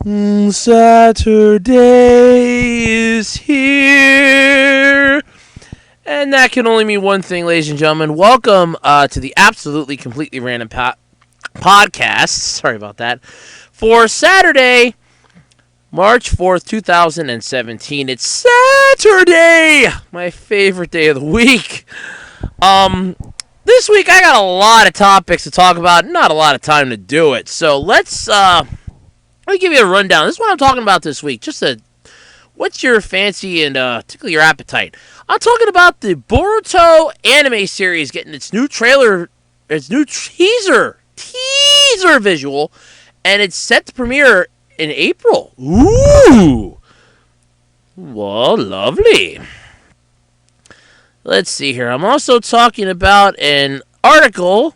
Saturday is here. And that can only mean one thing, ladies and gentlemen. Welcome to the absolutely completely random podcast. Sorry about that. For Saturday, March 4th, 2017. It's Saturday! My favorite day of the week. This week I got a lot of topics to talk about. Not a lot of time to do it. So let me give you a rundown. This is what I'm talking about this week. What's your fancy and tickle your appetite? I'm talking about the Boruto anime series getting its new trailer, its new teaser visual, and it's set to premiere in April. Ooh! Well, lovely. Let's see here. I'm also talking about an article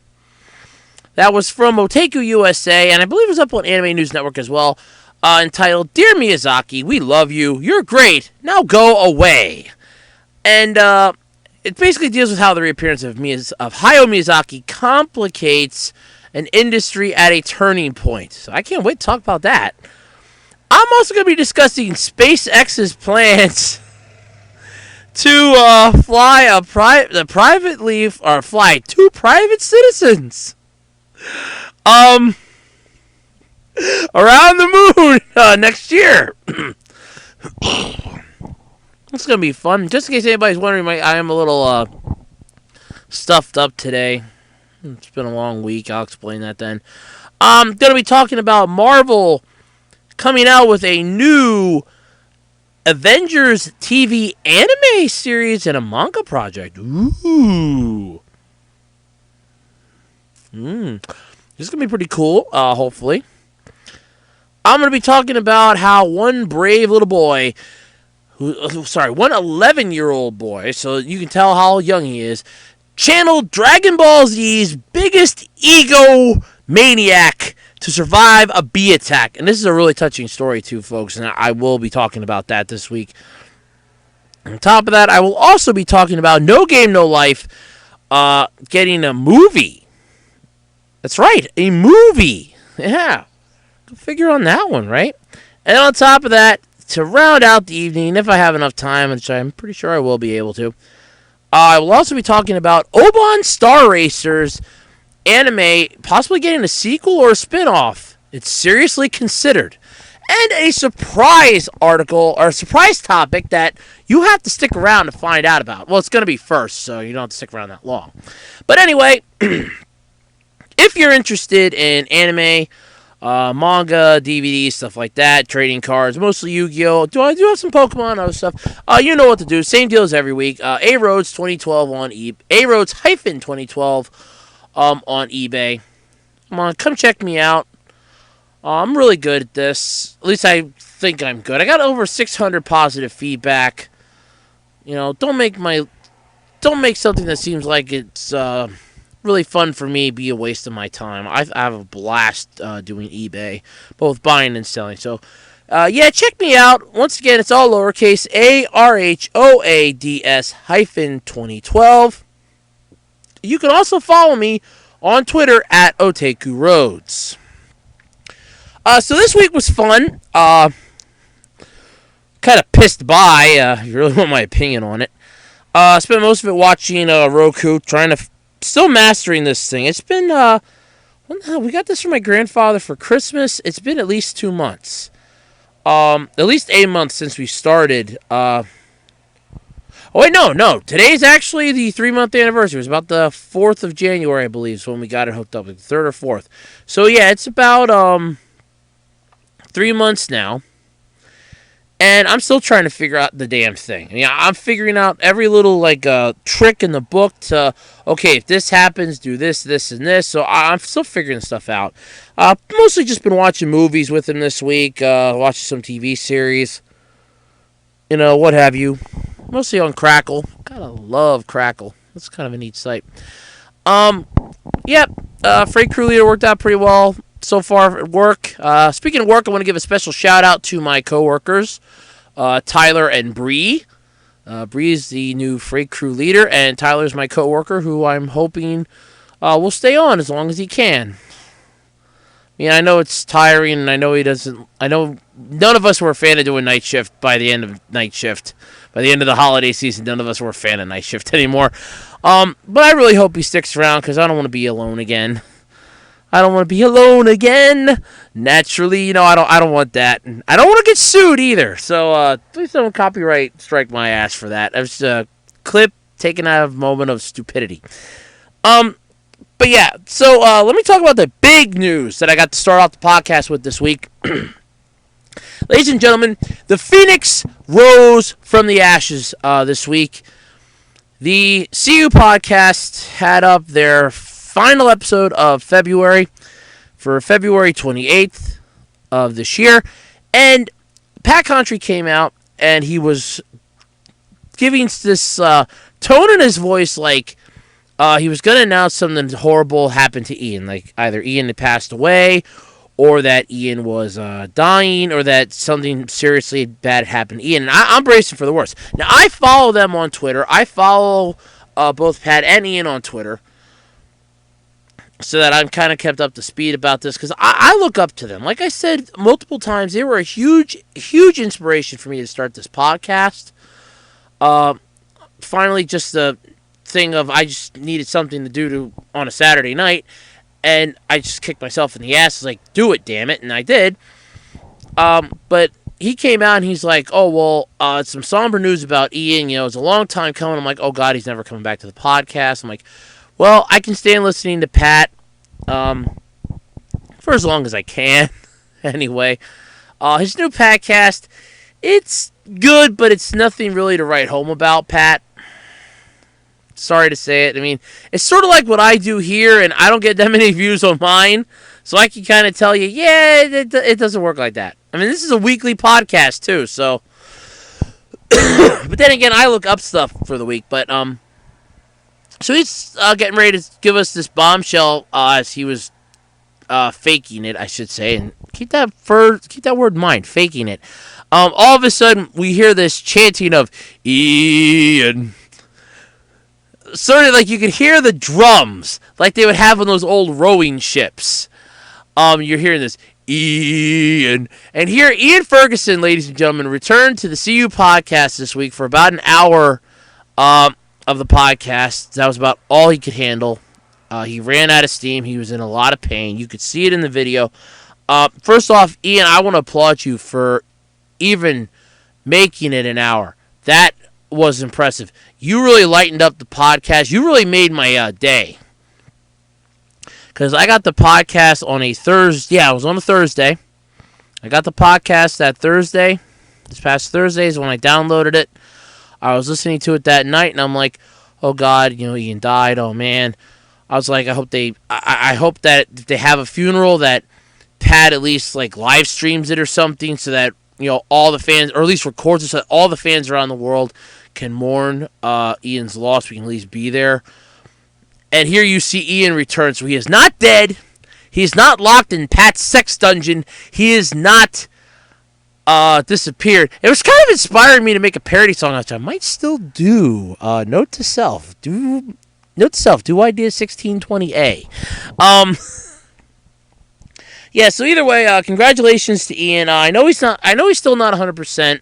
that was from Otaku USA, and I believe it was up on Anime News Network as well, entitled, Dear Miyazaki, we love you. You're great. Now go away. And it basically deals with how the reappearance of Hayao Miyazaki complicates an industry at a turning point. So I can't wait to talk about that. I'm also going to be discussing SpaceX's plans to fly two private citizens around the moon next year. It's going to be fun. Just in case anybody's wondering, I am a little stuffed up today. It's been a long week. I'll explain that then. I'm going to be talking about Marvel coming out with a new Avengers TV anime series and a manga project. Ooh. This is going to be pretty cool, hopefully. I'm going to be talking about how one brave little boy, one 11-year-old boy, so you can tell how young he is, channeled Dragon Ball Z's biggest ego maniac to survive a bee attack. And this is a really touching story too, folks, and I will be talking about that this week. On top of that, I will also be talking about No Game, No Life getting a movie. That's right, a movie. Yeah. Go figure on that one, right? And on top of that, to round out the evening, if I have enough time, which I'm pretty sure I will be able to, I will also be talking about Oban Star Racers anime possibly getting a sequel or a spin-off. It's seriously considered. And a surprise article, or a surprise topic that you have to stick around to find out about. Well, it's going to be first, so you don't have to stick around that long. But anyway, if you're interested in anime, manga, DVDs, stuff like that, trading cards, mostly Yu-Gi-Oh! I do have some Pokemon, other stuff. You know what to do. Same deal as every week. A-Roads 2012 on eBay. A-Roads-2012 on eBay. Come check me out. I'm really good at this. At least I think I'm good. I got over 600 positive feedback. You know, don't make something that seems like it's really fun for me be a waste of my time. I have a blast doing eBay, both buying and selling. So, check me out. Once again, it's all lowercase, ARHOADS-2012. You can also follow me on Twitter at Otaku Roads. So this week was fun. Kind of pissed by, if you really want my opinion on it. Spent most of it watching Roku, trying to still mastering this thing. It's been, we got this from my grandfather for Christmas. It's been at least 2 months. At least a month since we started. No. Today's actually the 3-month anniversary. It was about the 4th of January, I believe, is when we got it hooked up. Like the 3rd or 4th. So, yeah, it's about 3 months now. And I'm still trying to figure out the damn thing. Yeah, I'm figuring out every little trick in the book to, okay, if this happens, do this, this, and this. So I'm still figuring stuff out. Mostly just been watching movies with him this week, watching some TV series, what have you. Mostly on Crackle. Gotta love Crackle. That's kind of a neat site. Freight Crew Leader worked out pretty well so far at work. Speaking of work, I want to give a special shout out to my coworkers, Tyler and Bree. Bree is the new Freight Crew Leader, and Tyler's my coworker who I'm hoping will stay on as long as he can. mean, I know it's tiring, and I know he doesn't. I know none of us were a fan of doing night shift by the end of night shift. By the end of the holiday season, none of us were a fan of night shift anymore. But I really hope he sticks around because I don't want to be alone again. I don't want to be alone again. Naturally, I don't want that. And I don't want to get sued either. So please don't copyright strike my ass for that. That was a clip taken out of a moment of stupidity. But yeah, so let me talk about the big news that I got to start off the podcast with this week. Ladies and gentlemen, the Phoenix rose from the ashes this week. The CU podcast had up their final episode of February for February 28th of this year. And Pat Contry came out and he was giving this tone in his voice like he was going to announce something horrible happened to Ian. Like either Ian had passed away or that Ian was dying or that something seriously bad happened to Ian. And I'm bracing for the worst. Now, I follow them on Twitter. I follow both Pat and Ian on Twitter, so that I'm kind of kept up to speed about this, because I look up to them. Like I said multiple times, they were a huge, huge inspiration for me to start this podcast. Finally, just the thing of I just needed something to do on a Saturday night, and I just kicked myself in the ass. I was like, do it, damn it, and I did. But he came out and he's like, oh, well, it's some somber news about Ian. It's a long time coming. I'm like, oh, God, he's never coming back to the podcast. I'm like, well, I can stand listening to Pat for as long as I can. Anyway, his new podcast, it's good, but it's nothing really to write home about, Pat. Sorry to say it. I mean, it's sort of like what I do here, and I don't get that many views on mine, so I can kind of tell you, yeah, it doesn't work like that. I mean, this is a weekly podcast, too, so... But then again, I look up stuff for the week, but, so he's getting ready to give us this bombshell as he was faking it, I should say. And keep that word in mind, faking it. All of a sudden, we hear this chanting of Ian. Sort of like you could hear the drums, like they would have on those old rowing ships. You're hearing this Ian. And here, Ian Ferguson, ladies and gentlemen, returned to the CU podcast this week for about an hour of the podcast. That was about all he could handle. He ran out of steam. He was in a lot of pain. You could see it in the video. First off, Ian, I want to applaud you for even making it an hour. That was impressive. You really lightened up the podcast. You really made my day. Because I got the podcast on a Thursday. Yeah, it was on a Thursday. I got the podcast that Thursday. This past Thursday is when I downloaded it. I was listening to it that night, and I'm like, oh, God, Ian died. Oh, man. I was like, I hope that if they have a funeral that Pat at least, like, live streams it or something so that, all the fans, or at least records it so that all the fans around the world can mourn Ian's loss. We can at least be there. And here you see Ian return. So he is not dead. He is not locked in Pat's sex dungeon. He is not... disappeared. It was kind of inspiring me to make a parody song, which I might still do. Note to self, do idea 1620A. Yeah. So either way, congratulations to Ian. I know he's still not 100%.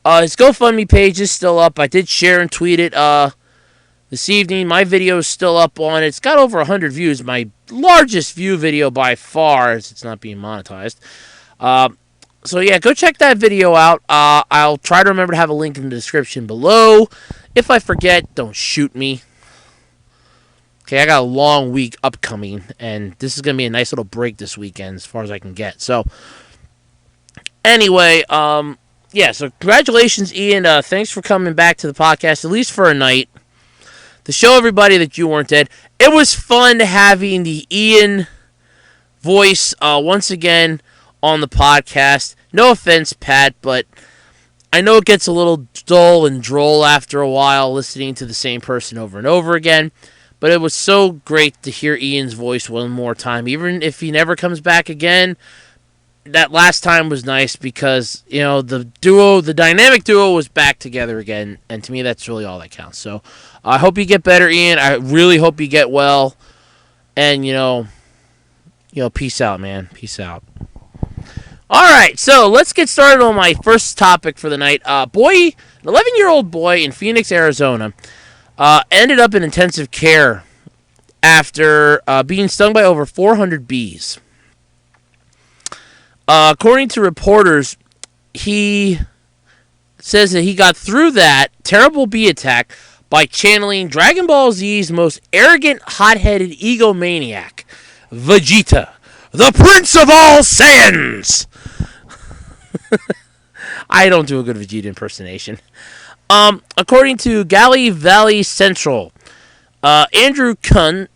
His GoFundMe page is still up. I did share and tweet it this evening. My video is still up on it. It's got over 100 views. My largest view video by far, as it's not being monetized. So yeah, go check that video out. I'll try to remember to have a link in the description below. If I forget, don't shoot me. Okay, I got a long week upcoming, and this is going to be a nice little break this weekend as far as I can get. So, anyway, yeah, so congratulations, Ian. Thanks for coming back to the podcast, at least for a night, to show everybody that you weren't dead. It was fun having the Ian voice once again on the podcast. No offense, Pat, but I know it gets a little dull and droll after a while listening to the same person over and over again, but it was so great to hear Ian's voice one more time. Even if he never comes back again, that last time was nice because, the dynamic duo was back together again, and to me that's really all that counts. So I hope you get better, Ian. I really hope you get well, and, Peace out, man. Peace out. All right, so let's get started on my first topic for the night. An 11-year-old boy in Phoenix, Arizona, ended up in intensive care after being stung by over 400 bees. According to reporters, he says that he got through that terrible bee attack by channeling Dragon Ball Z's most arrogant, hot-headed egomaniac, Vegeta, the Prince of All Saiyans. I don't do a good Vegeta impersonation. According to Galley Valley Central, Andrew Coons,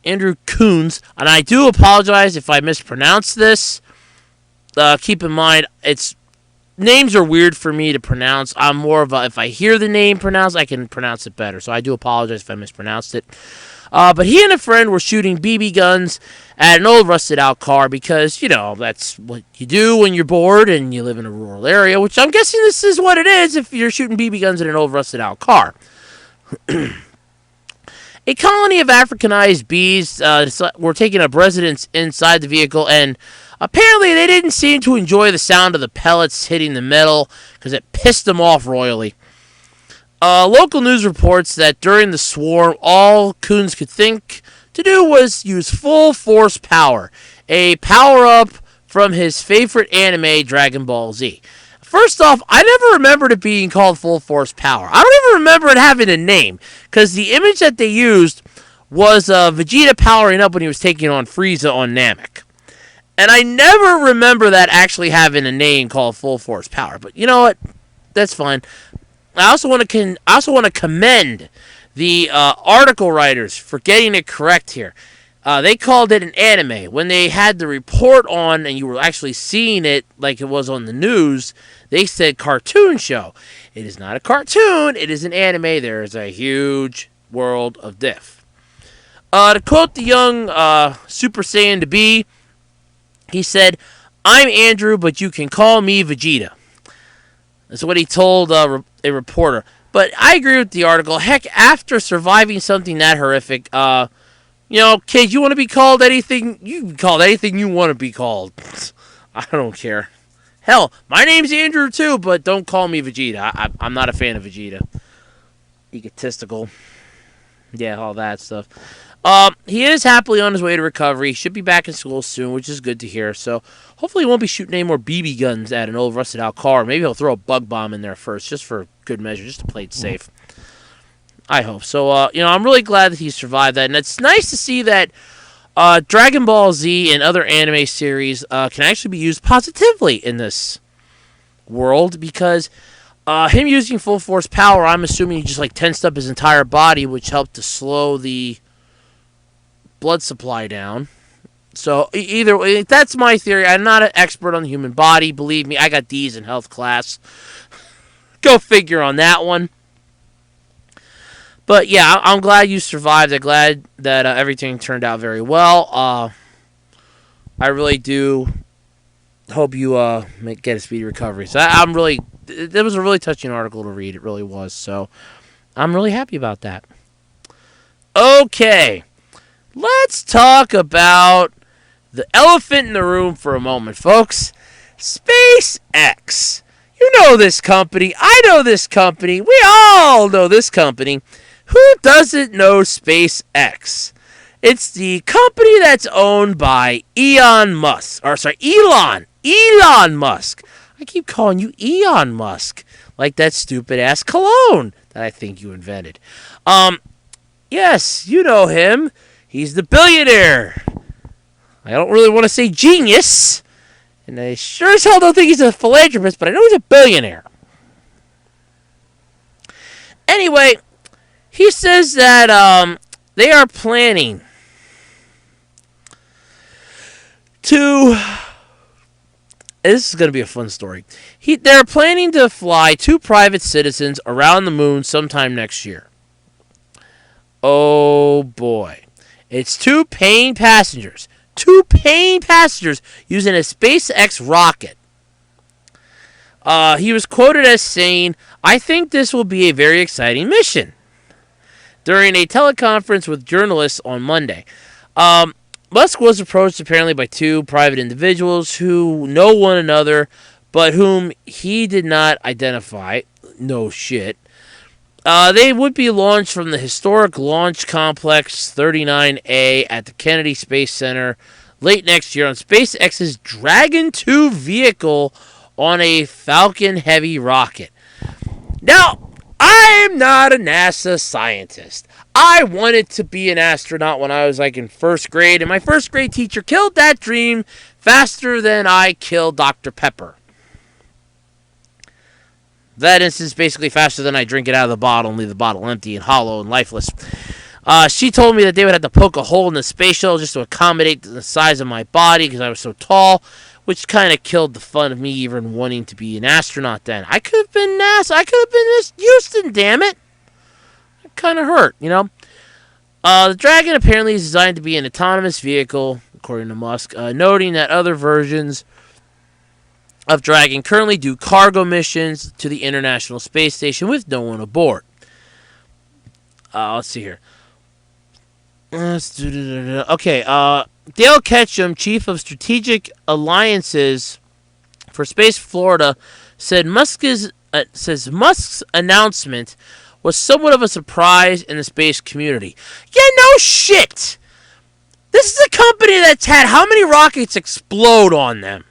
and I do apologize if I mispronounce this. Keep in mind, names are weird for me to pronounce. I'm more of a, if I hear the name pronounced, I can pronounce it better. So I do apologize if I mispronounced it. But he and a friend were shooting BB guns at an old rusted-out car because, that's what you do when you're bored and you live in a rural area, which I'm guessing this is what it is if you're shooting BB guns at an old rusted-out car. A colony of Africanized bees were taking up residence inside the vehicle, and apparently they didn't seem to enjoy the sound of the pellets hitting the metal because it pissed them off royally. Local news reports that during the swarm, all Coons could think to do was use full force power, a power-up from his favorite anime, Dragon Ball Z. First off, I never remembered it being called full force power. I don't even remember it having a name, because the image that they used was Vegeta powering up when he was taking on Frieza on Namek. And I never remember that actually having a name called full force power. But you know what? That's fine. I also want to commend the article writers for getting it correct here. They called it an anime. When they had the report on and you were actually seeing it like it was on the news, they said cartoon show. It is not a cartoon. It is an anime. There is a huge world of diff. To quote the young Super Saiyan to be, he said, "I'm Andrew, but you can call me Vegeta." That's what he told a reporter. But I agree with the article. Heck, after surviving something that horrific, kid, you want to be called anything? You can be called anything you want to be called. I don't care. Hell, my name's Andrew too, but don't call me Vegeta. I'm not a fan of Vegeta. Egotistical. Yeah, all that stuff. He is happily on his way to recovery. He should be back in school soon, which is good to hear. So hopefully he won't be shooting any more BB guns at an old rusted out car. Maybe he'll throw a bug bomb in there first, just for good measure, just to play it safe. I hope. So, I'm really glad that he survived that. And it's nice to see that Dragon Ball Z and other anime series can actually be used positively in this world, because him using full force power, I'm assuming he just tensed up his entire body, which helped to slow the blood supply down. So either way, that's my theory. I'm not an expert on the human body. Believe me, I got D's in health class. Go figure on that one. But yeah, I'm glad you survived. I'm glad that everything turned out very well. I really do hope you get a speedy recovery. So it was a really touching article to read. It really was. So I'm really happy about that. Okay. Let's talk about the elephant in the room for a moment, folks. SpaceX. You know this company. I know this company. We all know this company. Who doesn't know SpaceX? It's the company that's owned by Elon Musk. Elon Musk. I keep calling you Elon Musk. Like that stupid-ass cologne that I think you invented. Yes, you know him. He's the billionaire. I don't really want to say genius. And I sure as hell don't think he's a philanthropist, but I know he's a billionaire. Anyway, he says that they are planning to... This is going to be a fun story. They're planning to fly 2 private citizens around the moon sometime next year. Oh boy. It's 2 paying passengers. 2 paying passengers using a SpaceX rocket. He was quoted as saying, "I think this will be a very exciting mission," during a teleconference with journalists on Monday. Musk was approached apparently by two private individuals who know one another, but whom he did not identify. No shit. They would be launched from the historic Launch Complex 39A at the Kennedy Space Center late next year on SpaceX's Dragon 2 vehicle on a Falcon Heavy rocket. Now, I'm not a NASA scientist. I wanted to be an astronaut when I was like in first grade, and my first grade teacher killed that dream faster than I killed Dr. Pepper. That instance, basically faster than I drink it out of the bottle and leave the bottle empty and hollow and lifeless. She told me that they would have to poke a hole in the space shuttle just to accommodate the size of my body because I was so tall, which kind of killed the fun of me even wanting to be an astronaut then. I could have been NASA. I could have been Miss Houston, damn it. It kind of hurt, you know. The Dragon apparently is designed to be an autonomous vehicle, according to Musk, noting that other versions of Dragon currently do cargo missions to the International Space Station with no one aboard. Let's see here. Okay, Dale Ketchum, Chief of Strategic Alliances for Space Florida, said Musk's announcement was somewhat of a surprise in the space community. Yeah, no shit! This is a company that's had how many rockets explode on them?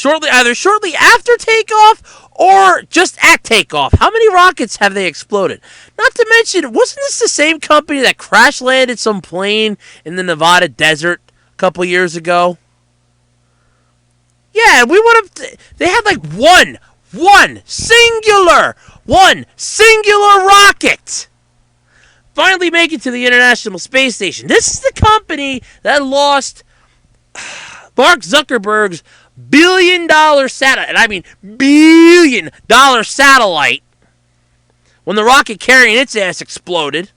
Either shortly after takeoff or just at takeoff. How many rockets have they exploded? Not to mention, wasn't this the same company that crash landed some plane in the Nevada desert a couple years ago? Yeah, they had like one singular rocket finally make it to the International Space Station. This is the company that lost Mark Zuckerberg's billion-dollar satellite, and I mean billion-dollar satellite, when the rocket carrying its ass exploded.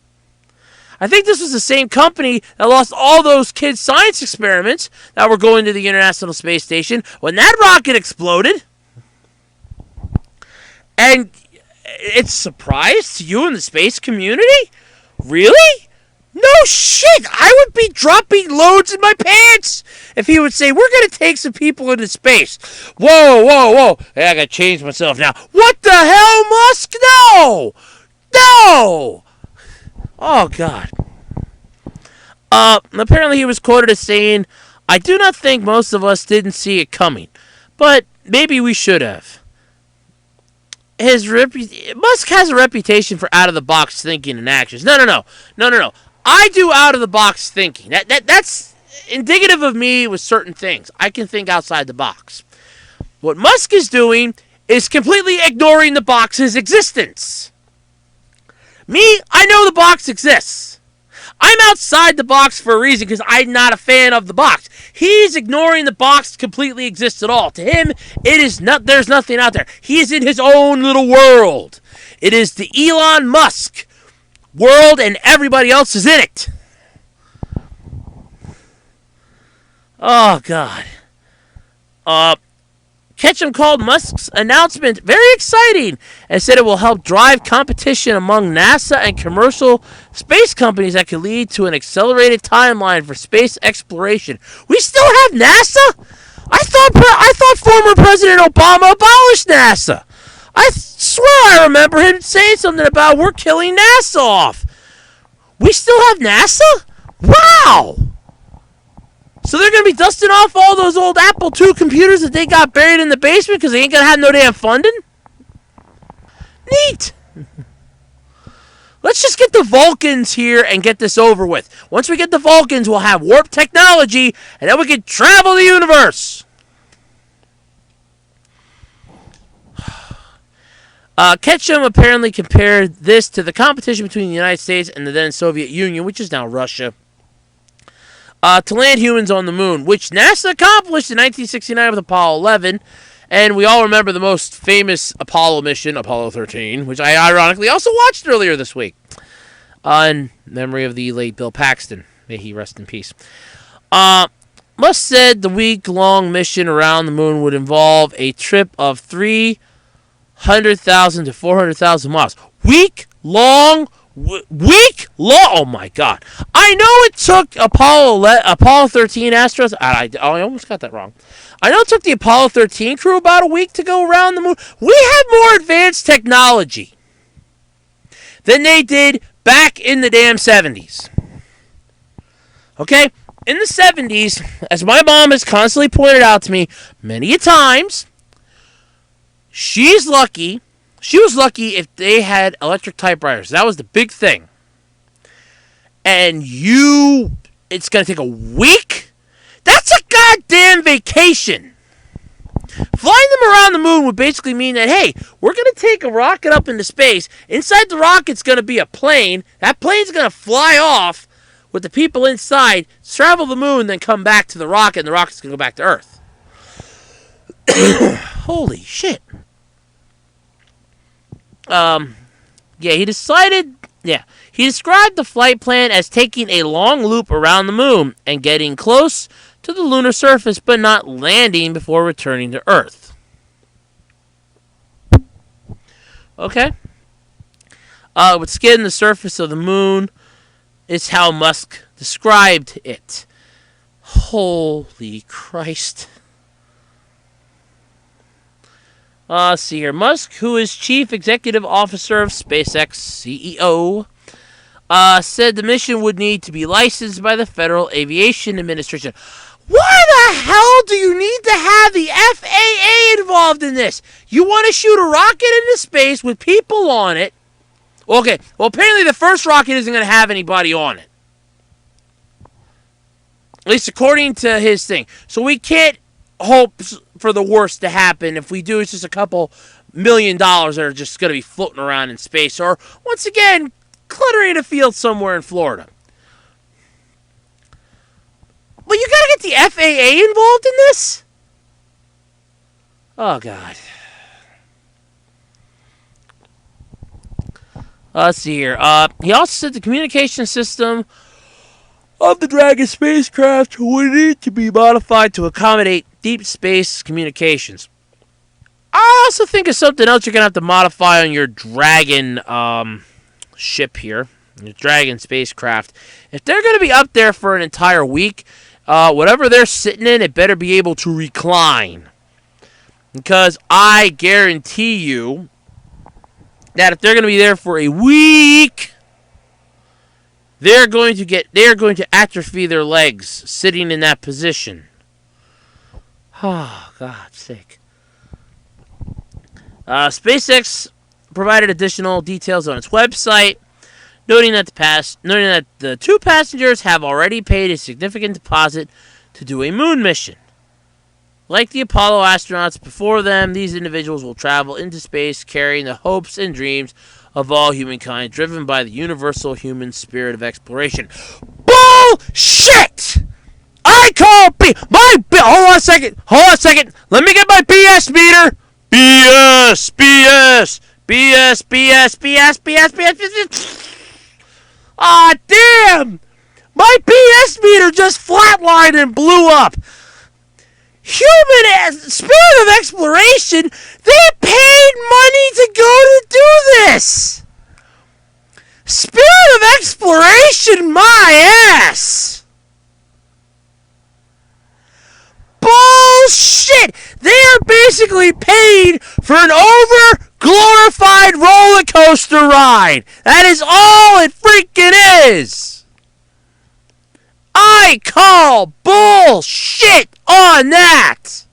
I think this was the same company that lost all those kids' science experiments that were going to the International Space Station when that rocket exploded. And it's a surprise to you in the space community? Really? No shit! I would be dropping loads in my pants if he would say, we're going to take some people into space. Whoa. Hey, I got to change myself now. What the hell, Musk? No! Oh, God. Apparently he was quoted as saying, I do not think most of us didn't see it coming, but maybe we should have. Musk has a reputation for out-of-the-box thinking and actions. No. I do out-of-the-box thinking. That's indicative of me with certain things. I can think outside the box. What Musk is doing is completely ignoring the box's existence. Me, I know the box exists. I'm outside the box for a reason because I'm not a fan of the box. He's ignoring the box completely exists at all. To him, there's nothing out there. He is in his own little world. It is the Elon Musk world and everybody else is in it. Oh, God. Ketchum called Musk's announcement very exciting and said it will help drive competition among NASA and commercial space companies that could lead to an accelerated timeline for space exploration. We still have NASA? I thought former President Obama abolished NASA. I swear I remember him saying something about we're killing NASA off. We still have NASA? Wow! So they're going to be dusting off all those old Apple II computers that they got buried in the basement because they ain't going to have no damn funding? Neat. Let's just get the Vulcans here and get this over with. Once we get the Vulcans, we'll have warp technology, and then we can travel the universe. Ketchum apparently compared this to the competition between the United States and the then Soviet Union, which is now Russia, to land humans on the moon, which NASA accomplished in 1969 with Apollo 11. And we all remember the most famous Apollo mission, Apollo 13, which I ironically also watched earlier this week, in memory of the late Bill Paxton. May he rest in peace. Musk said the week-long mission around the moon would involve a trip of 300,000 to 400,000 miles. Week-long Week long. Oh my God! I know it took Apollo 13 astronauts. I almost got that wrong. I know it took the Apollo 13 crew about a week to go around the moon. We have more advanced technology than they did back in the damn 70s. Okay? In the 70s, as my mom has constantly pointed out to me many a times, she was lucky if they had electric typewriters. That was the big thing. And it's going to take a week? That's a goddamn vacation. Flying them around the moon would basically mean that, hey, we're going to take a rocket up into space. Inside the rocket's going to be a plane. That plane's going to fly off with the people inside, travel the moon, then come back to the rocket, and the rocket's going to go back to Earth. Holy shit. He described the flight plan as taking a long loop around the moon and getting close to the lunar surface, but not landing before returning to Earth. Okay. But skidding the surface of the moon is how Musk described it. Holy Christ. Let's see here. Musk, who is Chief Executive Officer of SpaceX, CEO, said the mission would need to be licensed by the Federal Aviation Administration. Why the hell do you need to have the FAA involved in this? You want to shoot a rocket into space with people on it. Okay, well, apparently the first rocket isn't going to have anybody on it. At least according to his thing. So we can't hope for the worst to happen. If we do, it's just a couple $1 million that are just going to be floating around in space. Or, once again, cluttering a field somewhere in Florida. But you got to get the FAA involved in this? Oh, God. Let's see here. He also said the communication system of the Dragon spacecraft would need to be modified to accommodate deep space communications. I also think of something else you're going to have to modify on your Dragon ship here. Your Dragon spacecraft. If they're going to be up there for an entire week, whatever they're sitting in, it better be able to recline. Because I guarantee you that if they're going to be there for a week, they're going to atrophy their legs sitting in that position. Oh, God's sake. SpaceX provided additional details on its website, noting that the two passengers have already paid a significant deposit to do a moon mission. Like the Apollo astronauts before them, these individuals will travel into space carrying the hopes and dreams of all humankind, driven by the universal human spirit of exploration. Bullshit! I call hold on a second. Let me get my BS meter. BS. Ah, damn! My BS meter just flatlined and blew up. Spirit of exploration, they paid money to go to do this. Spirit of exploration, my ass. Bullshit. They are basically paid for an over-glorified roller coaster ride. That is all it freaking is. I call bullshit on that.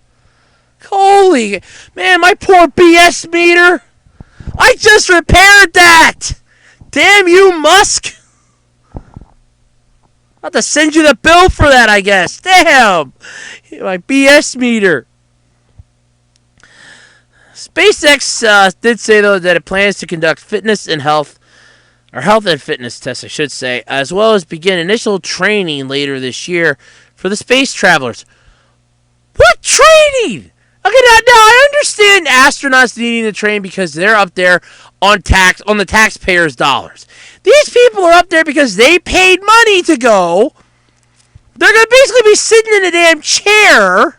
Holy, man, my poor BS meter. I just repaired that. Damn you, Musk. I'll have to send you the bill for that, I guess. Damn. My BS meter. SpaceX did say, though, that it plans to conduct health and fitness tests, I should say, as well as begin initial training later this year for the space travelers. What training? Okay, now I understand astronauts needing to train because they're up there on the taxpayers' dollars. These people are up there because they paid money to go. They're going to basically be sitting in a damn chair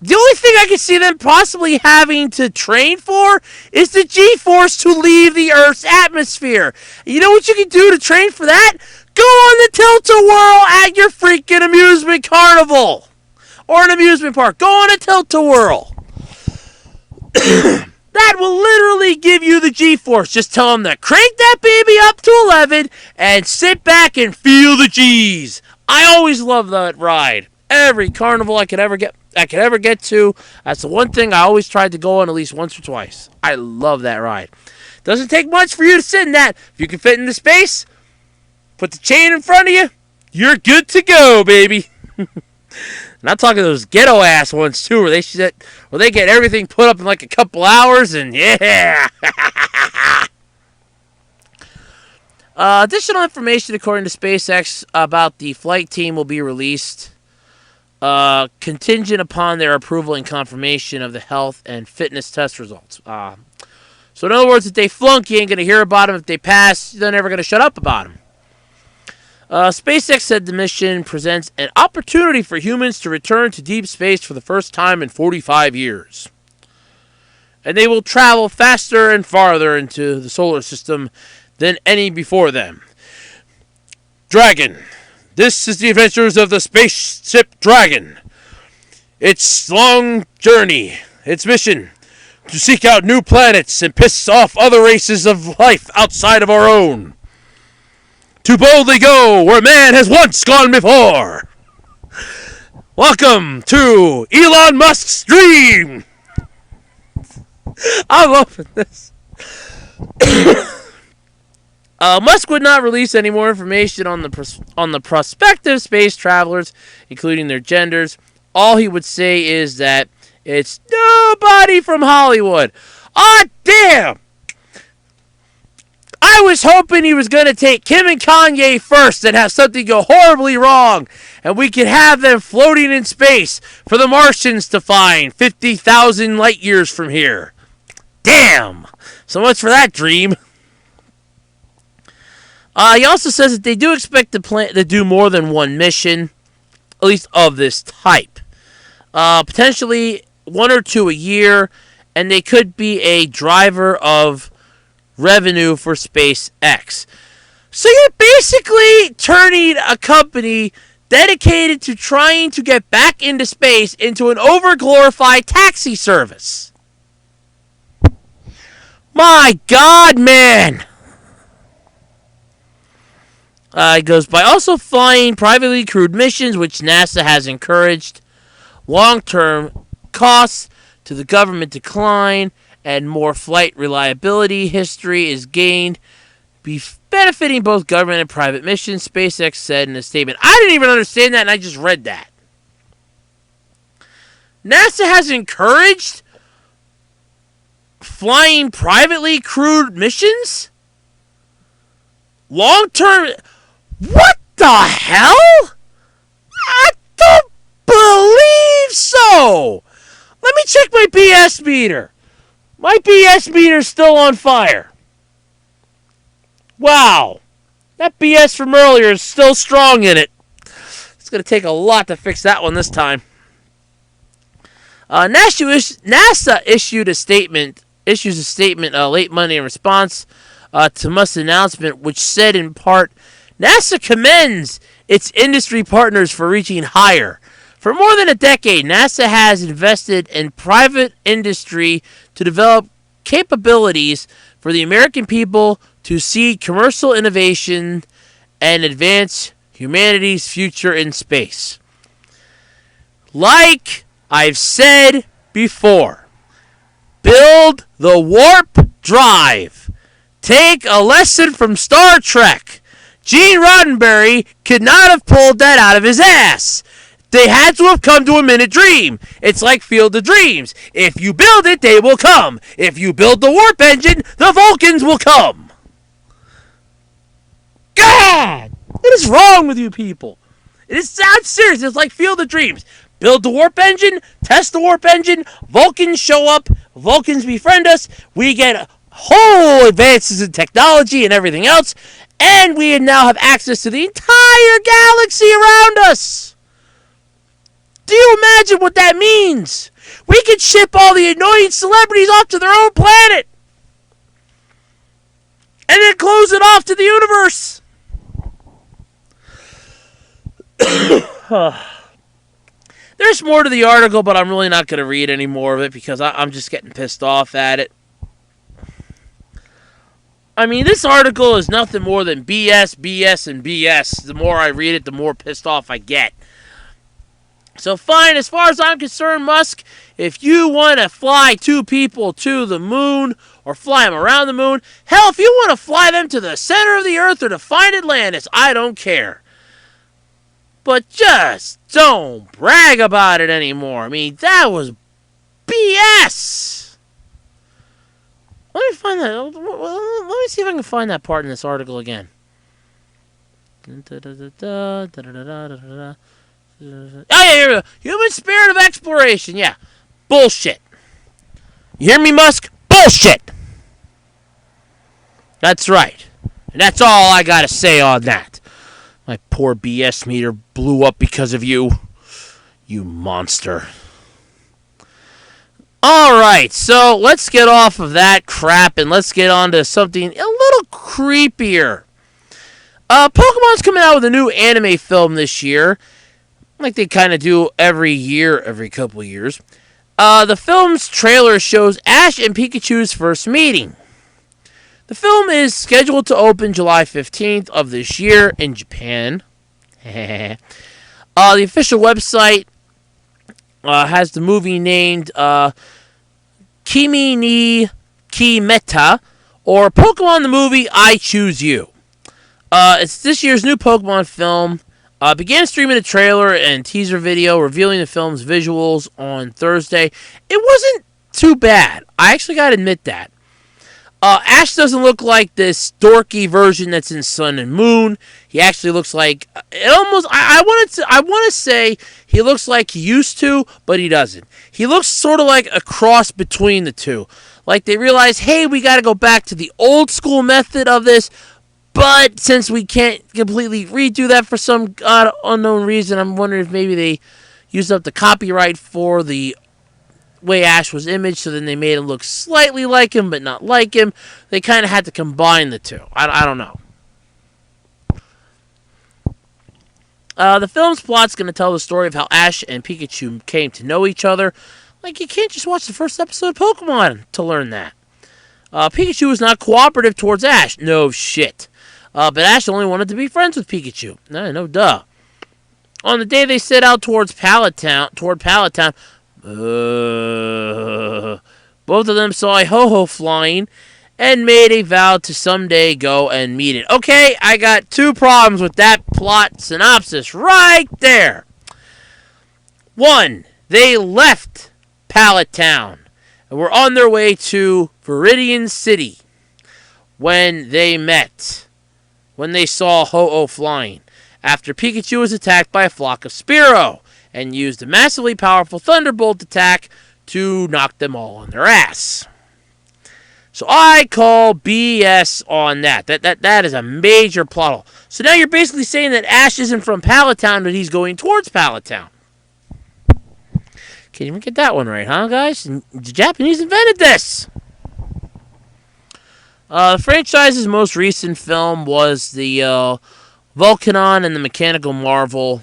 The only thing I can see them possibly having to train for is the G-force to leave the Earth's atmosphere. You know what you can do to train for that? Go on the Tilt-A-Whirl at your freaking amusement carnival. Or an amusement park. Go on a Tilt-A-Whirl. That will literally give you the G-force. Just tell them to crank that baby up to 11 and sit back and feel the G's. I always love that ride. Every carnival I could ever get to. That's the one thing I always tried to go on at least once or twice. I love that ride. Doesn't take much for you to sit in that. If you can fit in the space, put the chain in front of you, you're good to go, baby. And I'm talking those ghetto ass ones too, where they get everything put up in like a couple hours, and yeah. Additional information according to SpaceX about the flight team will be released, contingent upon their approval and confirmation of the health and fitness test results. So in other words, if they flunk, you ain't gonna hear about them. If they pass, they're never gonna shut up about them. SpaceX said the mission presents an opportunity for humans to return to deep space for the first time in 45 years. And they will travel faster and farther into the solar system than any before them. Dragon. This is the adventures of the spaceship Dragon. Its long journey, its mission, to seek out new planets and piss off other races of life outside of our own. To boldly go where man has once gone before. Welcome to Elon Musk's dream. I'm loving this. Musk would not release any more information on the prospective space travelers, including their genders. All he would say is that it's nobody from Hollywood. Ah, damn! I was hoping he was going to take Kim and Kanye first and have something go horribly wrong, and we could have them floating in space for the Martians to find 50,000 light years from here. Damn! So much for that dream. He also says that they do expect to do more than one mission, at least of this type. Potentially one or two a year, and they could be a driver of revenue for SpaceX. So you're basically turning a company dedicated to trying to get back into space into an overglorified taxi service. My God, man! It goes by also flying privately crewed missions, which NASA has encouraged. Long-term costs to the government decline, and more flight reliability history is gained, benefiting both government and private missions, SpaceX said in a statement. I didn't even understand that, and I just read that. NASA has encouraged flying privately crewed missions? Long-term... What the hell? I don't believe so! Let me check my BS meter. My BS meter's still on fire. Wow. That BS from earlier is still strong in it. It's going to take a lot to fix that one this time. NASA issues a statement late Monday in response to Musk's announcement, which said in part, NASA commends its industry partners for reaching higher. For more than a decade, NASA has invested in private industry to develop capabilities for the American people to seed commercial innovation and advance humanity's future in space. Like I've said before, build the warp drive. Take a lesson from Star Trek. Gene Roddenberry could not have pulled that out of his ass. They had to have come to him in a dream. It's like Field of Dreams. If you build it, they will come. If you build the warp engine, the Vulcans will come. God! What is wrong with you people? It sounds serious. It's like Field of Dreams. Build the warp engine, test the warp engine, Vulcans show up, Vulcans befriend us, we get whole advances in technology and everything else, and we now have access to the entire galaxy around us. Do you imagine what that means? We could ship all the annoying celebrities off to their own planet. And then close it off to the universe. There's more to the article, but I'm really not going to read any more of it because I'm just getting pissed off at it. I mean, this article is nothing more than BS, BS, and BS. The more I read it, the more pissed off I get. So fine, as far as I'm concerned, Musk, if you want to fly 2 people to the moon or fly them around the moon, hell, if you want to fly them to the center of the earth or to find Atlantis, I don't care. But just don't brag about it anymore. I mean, that was BS. Let me find that. Let me see if I can find that part in this article again. Oh, yeah, here we go. Human spirit of exploration. Yeah. Bullshit. You hear me, Musk? Bullshit. That's right. And that's all I got to say on that. My poor BS meter blew up because of you. You monster. Alright, so let's get off of that crap and let's get on to something a little creepier. Pokemon's coming out with a new anime film this year. Like they kind of do every couple of years. The film's trailer shows Ash and Pikachu's first meeting. The film is scheduled to open July 15th of this year in Japan. The official website has the movie named Kimi ni Kimeta, or Pokemon the Movie I Choose You. It's this year's new Pokemon film. Began streaming a trailer and teaser video revealing the film's visuals on Thursday. It wasn't too bad. I actually gotta admit that. Ash doesn't look like this dorky version that's in Sun and Moon. He actually looks like it almost. I want to say he looks like he used to, but he doesn't. He looks sort of like a cross between the two. Like they realize, hey, we got to go back to the old school method of this. But since we can't completely redo that for some unknown reason, I'm wondering if maybe they used up the copyright for the way Ash was imaged, so then they made him look slightly like him, but not like him. They kind of had to combine the two. I don't know. The film's plot's going to tell the story of how Ash and Pikachu came to know each other. Like, you can't just watch the first episode of Pokemon to learn that. Pikachu was not cooperative towards Ash. No shit. But Ash only wanted to be friends with Pikachu. No duh. On the day they set out toward Pallet Town, both of them saw a ho-ho flying and made a vow to someday go and meet it. Okay, I got 2 problems with that plot synopsis right there. 1, they left Pallet Town and were on their way to Viridian City when they met. When they saw Ho-Oh flying, after Pikachu was attacked by a flock of Spearow and used a massively powerful Thunderbolt attack to knock them all on their ass. So I call BS on that. That is a major plot hole. So now you're basically saying that Ash isn't from Pallet Town, but he's going towards Pallet Town. Can't even get that one right, huh, guys? The Japanese invented this. The franchise's most recent film was the Volcanon and the Mechanical Marvel.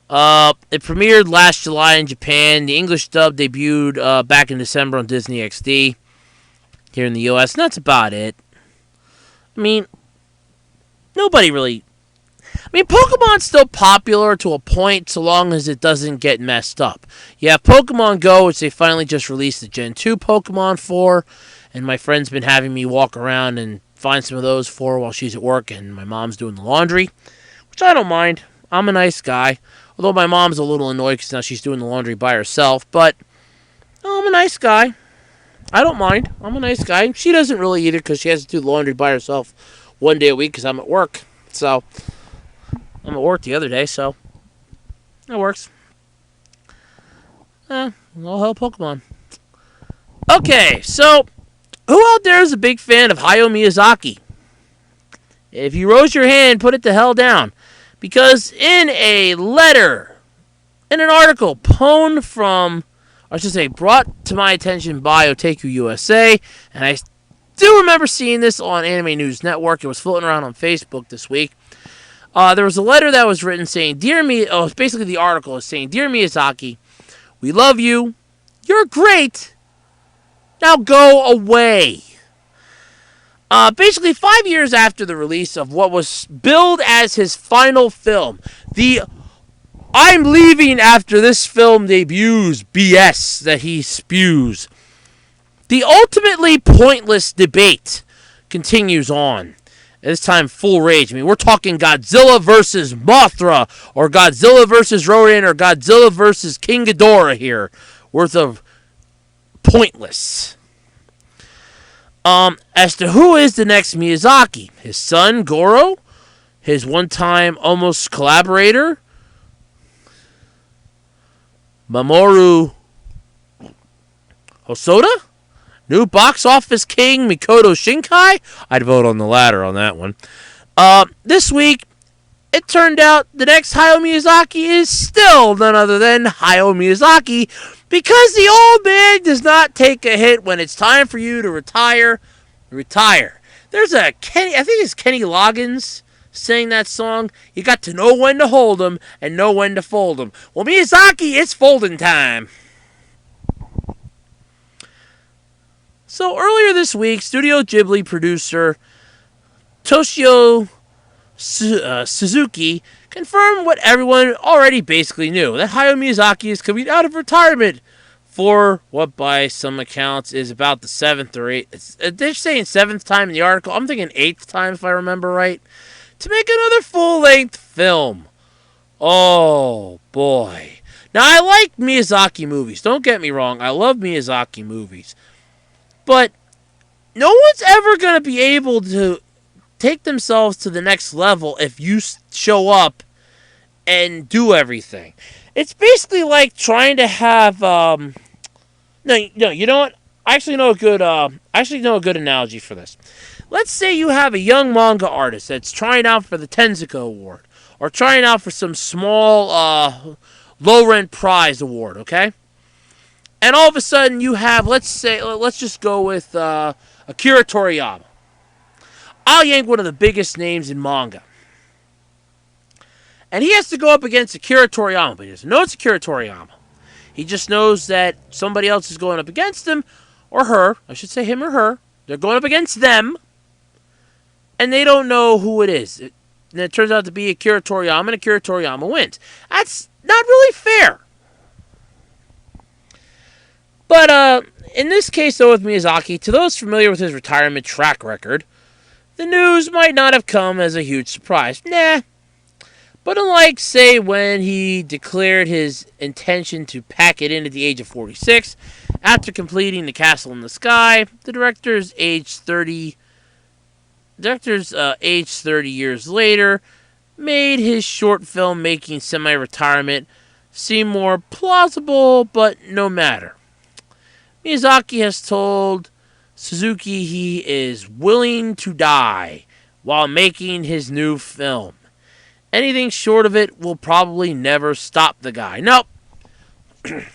It premiered last July in Japan. The English dub debuted back in December on Disney XD here in the US, and that's about it. I mean, nobody really... I mean, Pokemon's still popular to a point so long as it doesn't get messed up. You have Pokemon Go, which they finally just released the Gen 2 Pokemon for, and my friend's been having me walk around and find some of those for her while she's at work and my mom's doing the laundry, which I don't mind. I'm a nice guy, although my mom's a little annoyed because now she's doing the laundry by herself, but I'm a nice guy. I don't mind. I'm a nice guy. She doesn't really either because she has to do the laundry by herself one day a week because I'm at work. So, I'm at work the other day, so that works. All hell Pokemon. Okay, so who out there is a big fan of Hayao Miyazaki? If you rose your hand, put it the hell down. Because in a letter In an article pwned from, I should say, brought to my attention by Otaku USA, and I do remember seeing this on Anime News Network. It was floating around on Facebook this week. There was a letter that was written saying, "Dear me," oh, basically the article is saying, "Dear Miyazaki, we love you. You're great. Now go away." Basically, 5 years after the release of what was billed as his final film, the "I'm leaving after this film debuts" BS that he spews, the ultimately pointless debate continues on. This time, full rage. I mean, we're talking Godzilla versus Mothra, or Godzilla versus Rodan, or Godzilla versus King Ghidorah here. Worth of pointless. As to who is the next Miyazaki, his son Goro, his one-time almost collaborator Mamoru Hosoda, new box office king Mikoto Shinkai. I'd vote on the latter on that one. This week, it turned out the next Hayao Miyazaki is still none other than Hayao Miyazaki, because the old man does not take a hit when it's time for you to retire. Retire. There's a Kenny, I think it's Kenny Loggins sang that song. You got to know when to hold 'em and know when to fold 'em. Well, Miyazaki, it's folding time. So earlier this week, Studio Ghibli producer Toshio Suzuki confirmed what everyone already basically knew, that Hayao Miyazaki is coming out of retirement for what by some accounts is about the 7th or 8th. They're saying 7th time in the article. I'm thinking 8th time if I remember right. To make another full-length film. Oh, boy. Now, I like Miyazaki movies. Don't get me wrong. I love Miyazaki movies. But no one's ever going to be able to take themselves to the next level if you show up and do everything. It's basically like trying to have no, you know what? I actually know a good analogy for this. Let's say you have a young manga artist that's trying out for the Tezuka Award, or trying out for some small low rent prize award, okay? And all of a sudden you have, let's just go with Akira Toriyama. I'll yank one of the biggest names in manga. And he has to go up against Akira Toriyama, but he doesn't know it's Akira Toriyama. He just knows that somebody else is going up against him, or her. I should say him or her. They're going up against them, and they don't know who it is. And it turns out to be Akira Toriyama, and Akira Toriyama wins. That's not really fair. But in this case, though, with Miyazaki, to those familiar with his retirement track record, the news might not have come as a huge surprise. Nah. But unlike, say, when he declared his intention to pack it in at the age of 46, after completing The Castle in the Sky, the director's age 30 years later made his short film making semi-retirement seem more plausible, but no matter. Miyazaki has told Suzuki he is willing to die while making his new film. Anything short of it will probably never stop the guy. Nope.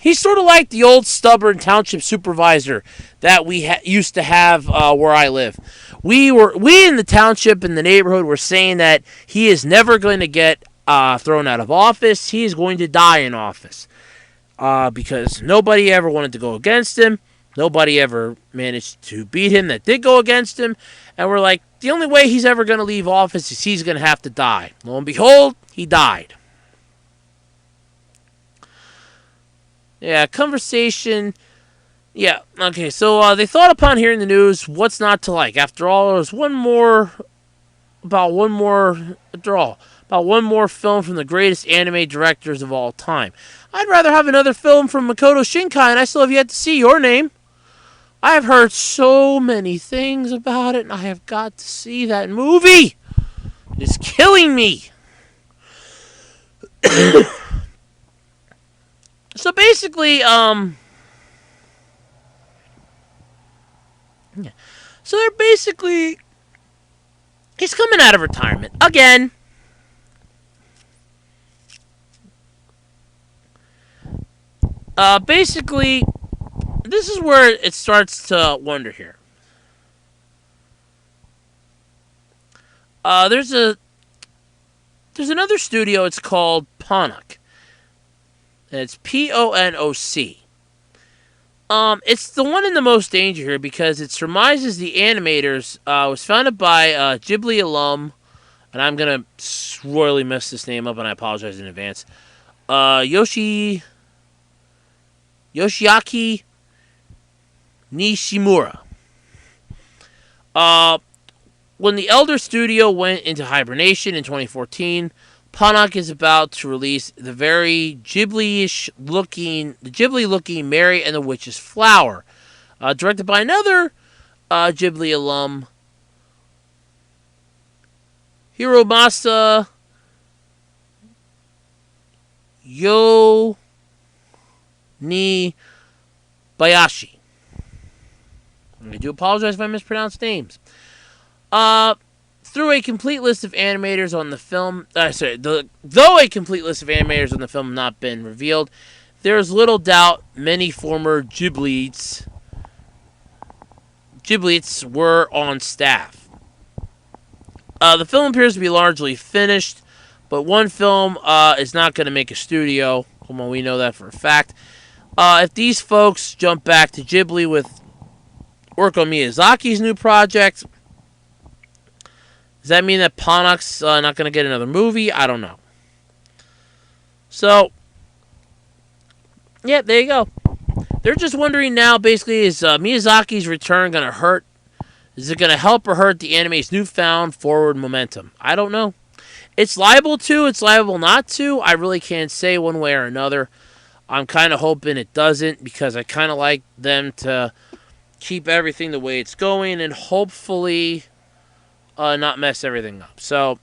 He's sort of like the old stubborn township supervisor that we used to have where I live. We in the township, in the neighborhood, were saying that he is never going to get thrown out of office. He is going to die in office. Because nobody ever wanted to go against him. Nobody ever managed to beat him that did go against him. And we're like, the only way he's ever going to leave office is he's going to have to die. Lo and behold, he died. Yeah, conversation. Yeah, okay, so they thought upon hearing the news, what's not to like? After all, there's one more film from the greatest anime directors of all time. I'd rather have another film from Makoto Shinkai, and I still have yet to see Your Name. I have heard so many things about it, and I have got to see that movie. It is killing me. So basically, yeah. So they're basically, he's coming out of retirement again. Basically, this is where it starts to wonder here. There's another studio. It's called Ponnoc. And it's Ponoc. It's the one in the most danger here because it surmises the animators. Was founded by Ghibli alum, and I'm gonna royally mess this name up, and I apologize in advance. Yoshiaki Nishimura. Uh, when the Elder Studio went into hibernation in 2014, Ponnoc is about to release the very Ghibli looking Mary and the Witch's Flower, directed by another Ghibli alum, Hiromasa Yo Ni Bayashi. I do apologize if I mispronounce names. Through a complete list of animators on the film, though a complete list of animators on the film have not been revealed, there is little doubt many former Ghiblites were on staff. The film appears to be largely finished, but one film is not going to make a studio. Come on, we know that for a fact. If these folks jump back to Ghibli with work on Miyazaki's new project, does that mean that Ponnoc's not going to get another movie? I don't know. So, yeah, there you go. They're just wondering now, basically, is Miyazaki's return going to hurt? Is it going to help or hurt the anime's newfound forward momentum? I don't know. It's liable to, it's liable not to. I really can't say one way or another. I'm kind of hoping it doesn't because I kind of like them to keep everything the way it's going and hopefully not mess everything up. So,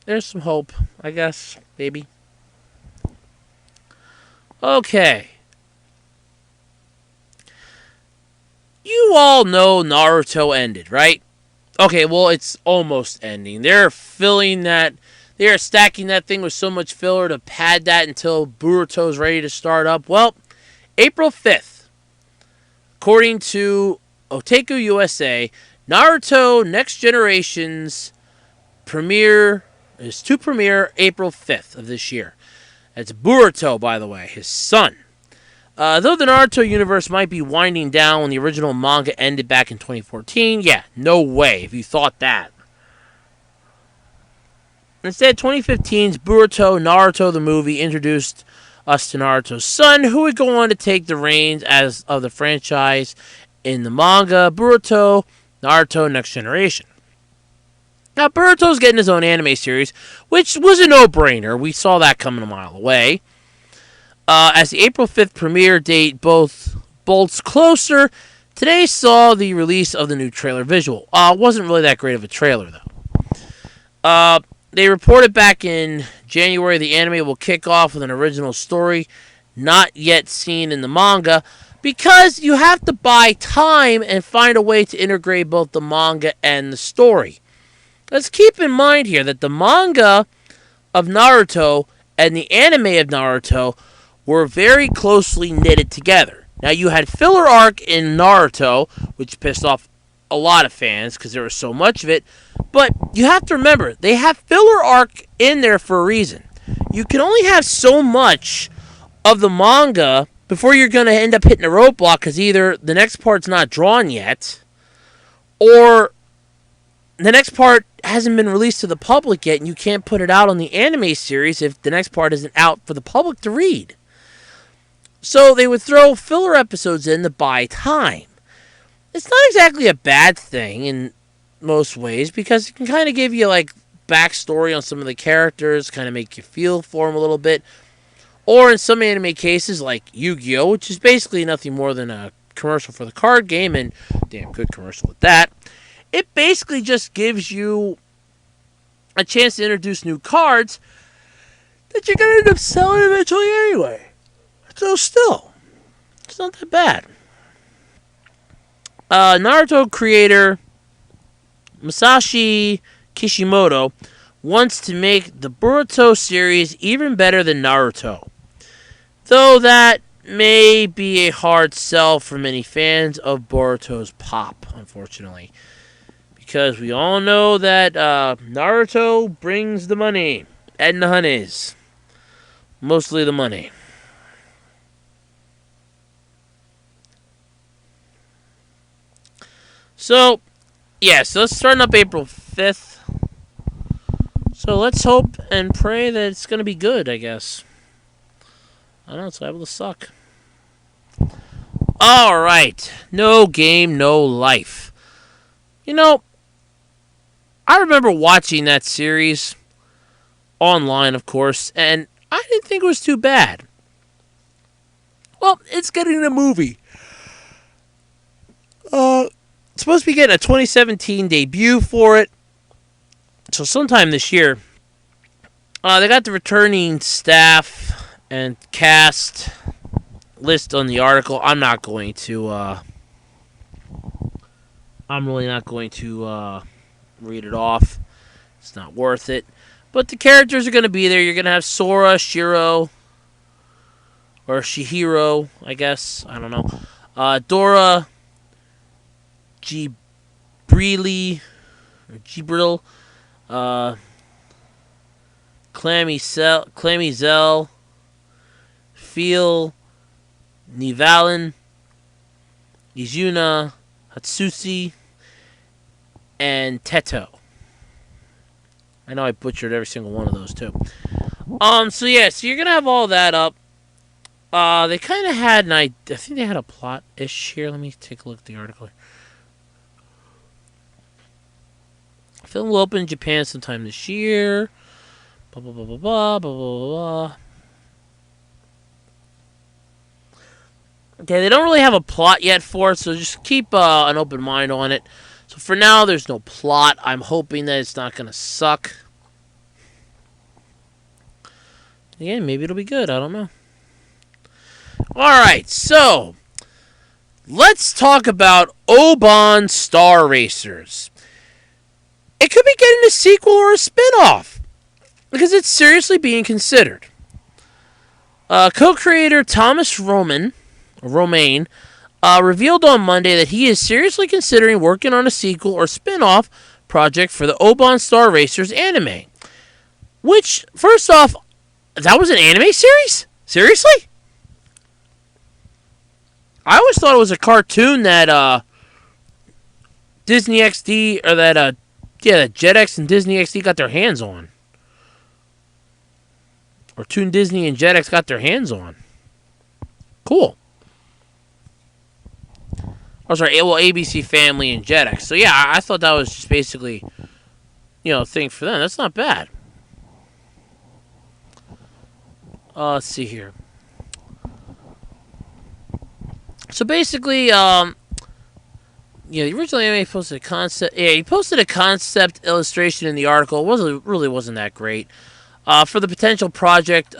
there's some hope, I guess, maybe. Okay. You all know Naruto ended, right? Okay, well, it's almost ending. They're stacking that thing with so much filler to pad that until Boruto's ready to start up. Well, April 5th, according to Otaku USA, Naruto Next Generation's premiere is to premiere April 5th of this year. That's Boruto, by the way, his son. Though the Naruto universe might be winding down when the original manga ended back in 2014, yeah, no way if you thought that. Instead, 2015's Naruto the movie introduced us to Naruto's son, who would go on to take the reins of the franchise in the manga Naruto Next Generation. Now, Boruto's getting his own anime series, which was a no-brainer. We saw that coming a mile away. As the April 5th premiere date bolts closer, today saw the release of the new trailer visual. Wasn't really that great of a trailer, though. They reported back in January the anime will kick off with an original story not yet seen in the manga because you have to buy time and find a way to integrate both the manga and the story. Let's keep in mind here that the manga of Naruto and the anime of Naruto were very closely knitted together. Now, you had filler arc in Naruto, which pissed off a lot of fans because there was so much of it, but you have to remember, they have filler arc in there for a reason. You can only have so much of the manga before you're going to end up hitting a roadblock because either the next part's not drawn yet, or the next part hasn't been released to the public yet, and you can't put it out on the anime series if the next part isn't out for the public to read. So they would throw filler episodes in to buy time. It's not exactly a bad thing in most ways because it can kind of give you like backstory on some of the characters, kind of make you feel for them a little bit. Or in some anime cases like Yu-Gi-Oh!, which is basically nothing more than a commercial for the card game, and damn good commercial with that. It basically just gives you a chance to introduce new cards that you're going to end up selling eventually anyway. So still, it's not that bad. Naruto creator Masashi Kishimoto wants to make the Boruto series even better than Naruto. Though that may be a hard sell for many fans of Boruto's pop, unfortunately. Because we all know that Naruto brings the money and the honeys. Mostly the money. So, yeah, so it's starting up April 5th. So let's hope and pray that it's going to be good, I guess. I don't know, it's liable to suck. Alright, no game, no life. You know, I remember watching that series online, of course, and I didn't think it was too bad. Well, it's getting a movie. It's supposed to be getting a 2017 debut for it. So sometime this year. They got the returning staff and cast list on the article. I'm really not going to read it off. It's not worth it. But the characters are going to be there. You're going to have Sora, Shiro, or Shihiro, I guess. I don't know. Dora, Gibril, Clammy Zell, Feel, Nivalin, Izuna, Hatsushi, and Teto. I know I butchered every single one of those too. So you're gonna have all that up. They kind of had I think they had a plot-ish here. Let me take a look at the article. Film will open in Japan sometime this year. Blah blah blah blah blah blah blah blah. Okay, they don't really have a plot yet for it, so just keep an open mind on it. So for now, there's no plot. I'm hoping that it's not gonna suck. Again, maybe it'll be good. I don't know. Alright, so let's talk about Oban Star Racers. It could be getting a sequel or a spin-off, because it's seriously being considered. Co-creator Thomas Romain revealed on Monday that he is seriously considering working on a sequel or spin-off project for the Oban Star Racers anime. Which, first off, that was an anime series? Seriously? I always thought it was a cartoon that Disney XD, or that Jetix and Disney XD got their hands on. Or Toon Disney and Jetix got their hands on. Cool. Oh, sorry, well, ABC Family and Jetix. So yeah, I thought that was just basically, a thing for them. That's not bad. Let's see here. So basically, the original anime posted a concept. Yeah, he posted a concept illustration in the article. It really wasn't that great. For the potential project,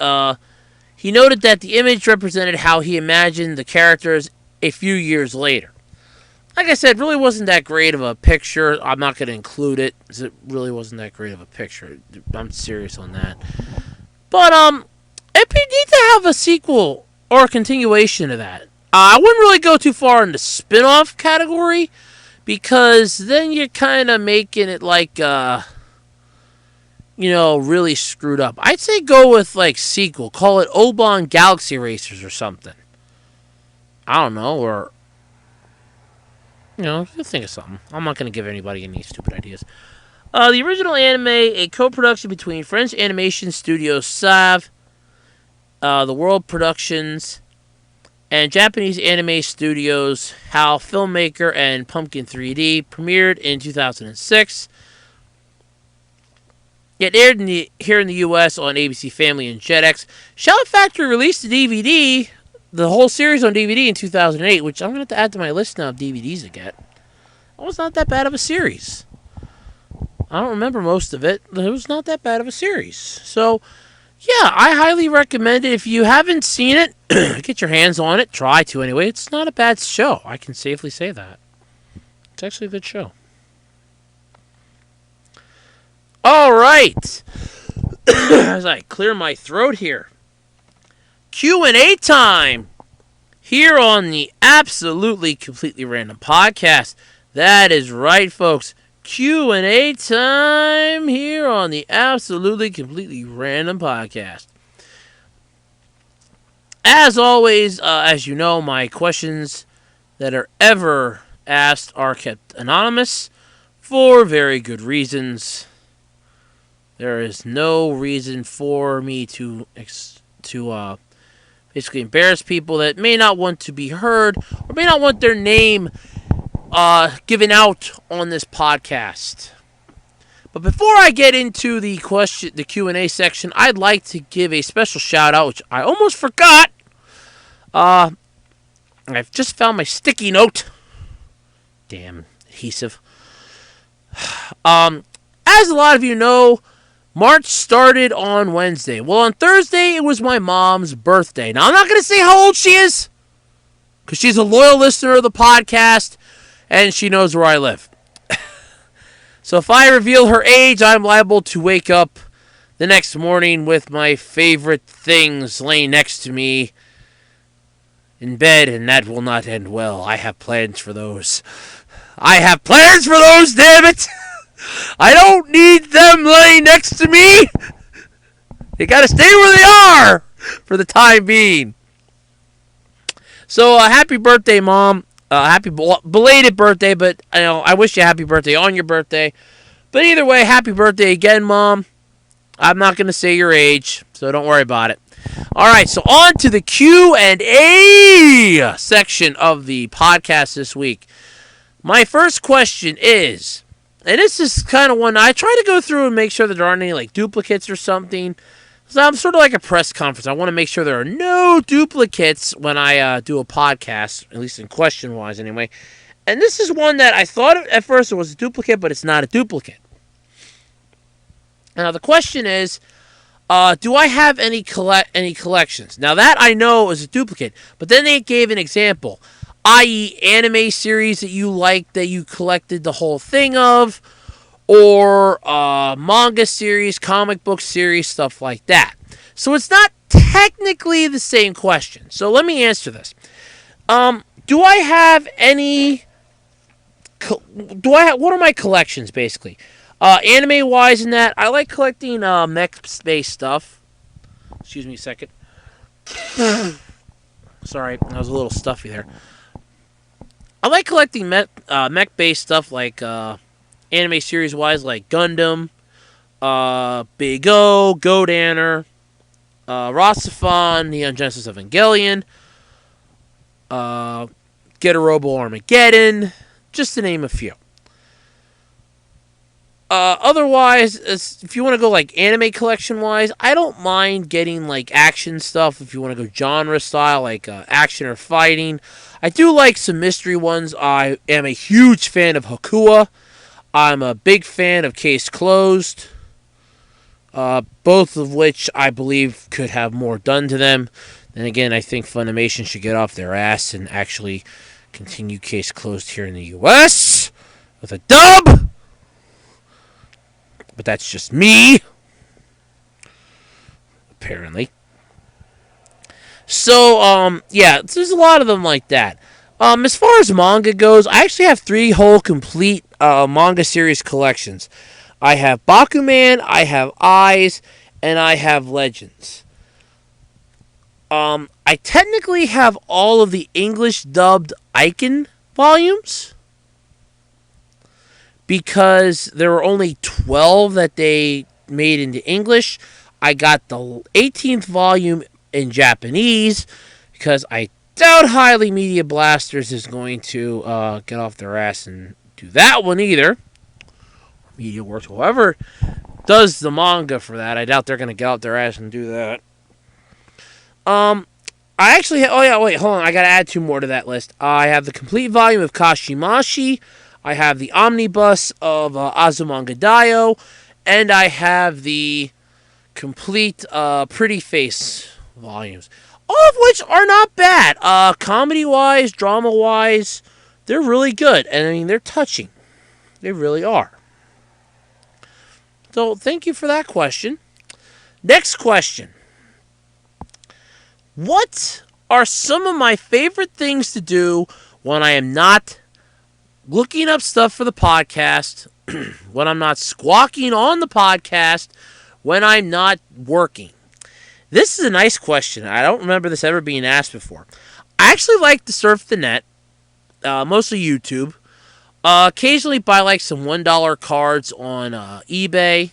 he noted that the image represented how he imagined the characters a few years later. Like I said, really wasn't that great of a picture. I'm not going to include it, because it really wasn't that great of a picture. I'm serious on that. But, it'd be neat to have a sequel or a continuation of that. I wouldn't really go too far in the spin-off category, because then you're kind of making it like, really screwed up. I'd say go with, sequel. Call it Oban Galaxy Racers or something. I don't know, or... think of something. I'm not going to give anybody any stupid ideas. The original anime, a co-production between French animation studio Save, The World Productions, and Japanese anime studios HAL Filmmaker and Pumpkin 3D, premiered in 2006. It aired here in the U.S. on ABC Family and Jetix. Shout Factory released the DVD, the whole series on DVD in 2008, which I'm going to have to add to my list now of DVDs to get. It was not that bad of a series. I don't remember most of it, but it was not that bad of a series. So, yeah, I highly recommend it. If you haven't seen it, get your hands on it. Try to anyway. It's not a bad show. I can safely say that. It's actually a good show. All right. As I clear my throat here. Q&A time. here on the Absolutely Completely Random Podcast. That is right, folks. Q&A time here on the Absolutely Completely Random Podcast. As always, as you know, my questions that are ever asked are kept anonymous for very good reasons. There is no reason for me to basically embarrass people that may not want to be heard or may not want their name given out on this podcast. But before I get into the Q&A section, I'd like to give a special shout out, which I almost forgot. I've just found my sticky note. Damn adhesive. As a lot of you know, March started on Wednesday. Well, on Thursday, it was my mom's birthday. Now, I'm not going to say how old she is, because she's a loyal listener of the podcast, and she knows where I live. So if I reveal her age, I'm liable to wake up the next morning with my favorite things laying next to me in bed, and that will not end well. I have plans for those. Damn it! I don't need them laying next to me! They gotta stay where they are for the time being. So, happy birthday, Mom. Happy belated birthday, but I wish you a happy birthday on your birthday. But either way, happy birthday again, Mom. I'm not going to say your age, so don't worry about it. Alright, so on to the Q&A section of the podcast this week. My first question is, and this is kind of one I try to go through and make sure that there aren't any duplicates or something. So I'm sort of like a press conference. I want to make sure there are no duplicates when I do a podcast, at least in question-wise anyway. And this is one that I thought at first it was a duplicate, but it's not a duplicate. Now the question is, do I have any collections? Now that I know is a duplicate, but then they gave an example, i.e. anime series that you like that you collected the whole thing of, or manga series, comic book series, stuff like that. So it's not technically the same question. So let me answer this. Do I have any... what are my collections, basically? Anime-wise in that, I like collecting mech-based stuff. Excuse me a second. Sorry, I was a little stuffy there. I like collecting mech-based stuff like... anime series-wise, like Gundam, Big O, Godanner, Rasafon, Neon Genesis Evangelion, Robo Armageddon, just to name a few. Otherwise, if you want to go anime collection-wise, I don't mind getting action stuff if you want to go genre style, action or fighting. I do like some mystery ones. I am a huge fan of Hakua. I'm a big fan of Case Closed, both of which I believe could have more done to them. Then again, I think Funimation should get off their ass and actually continue Case Closed here in the U.S. with a dub. But that's just me, apparently. So, yeah, there's a lot of them like that. As far as manga goes, I actually have 3 whole complete manga series collections. I have Bakuman, I have Eyes, and I have Legends. I technically have all of the English dubbed Icon volumes, because there were only 12 that they made into English. I got the 18th volume in Japanese, because I doubt highly Media Blasters is going to get off their ass and do that one either. Media Works, whoever does the manga for that, I doubt they're going to get off their ass and do that. I actually hold on, I got to add 2 more to that list. I have the complete volume of Kashimashi, I have the omnibus of Azumanga Daioh, and I have the complete Pretty Face volumes. All of which are not bad. Comedy-wise, drama-wise, they're really good. And, I mean, they're touching. They really are. So, thank you for that question. Next question. What are some of my favorite things to do when I am not looking up stuff for the podcast, when I'm not squawking on the podcast, when I'm not working. This is a nice question. I don't remember this ever being asked before. I actually like to surf the net, mostly YouTube. Occasionally buy like some $1 cards on eBay,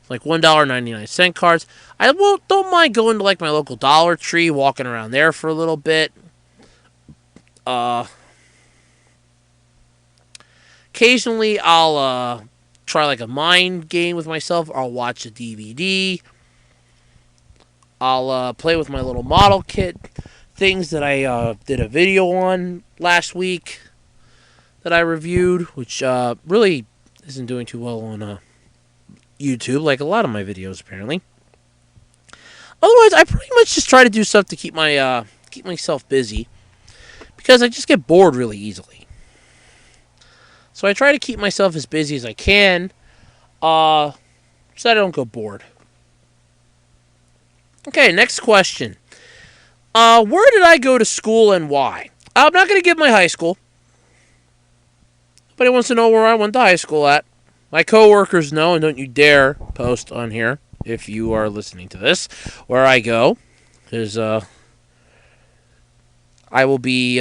like $1.99 cards. Don't mind going to like my local Dollar Tree, walking around there for a little bit. Occasionally I'll try like a mind game with myself. I'll watch a DVD. I'll play with my little model kit things that I did a video on last week that I reviewed, which really isn't doing too well on YouTube, like a lot of my videos apparently. Otherwise, I pretty much just try to do stuff to keep myself busy, because I just get bored really easily. So I try to keep myself as busy as I can, so I don't go bored. Okay, next question. Where did I go to school and why? I'm not going to give my high school. Nobody wants to know where I went to high school at. My coworkers know, and don't you dare post on here if you are listening to this where I go, because I will be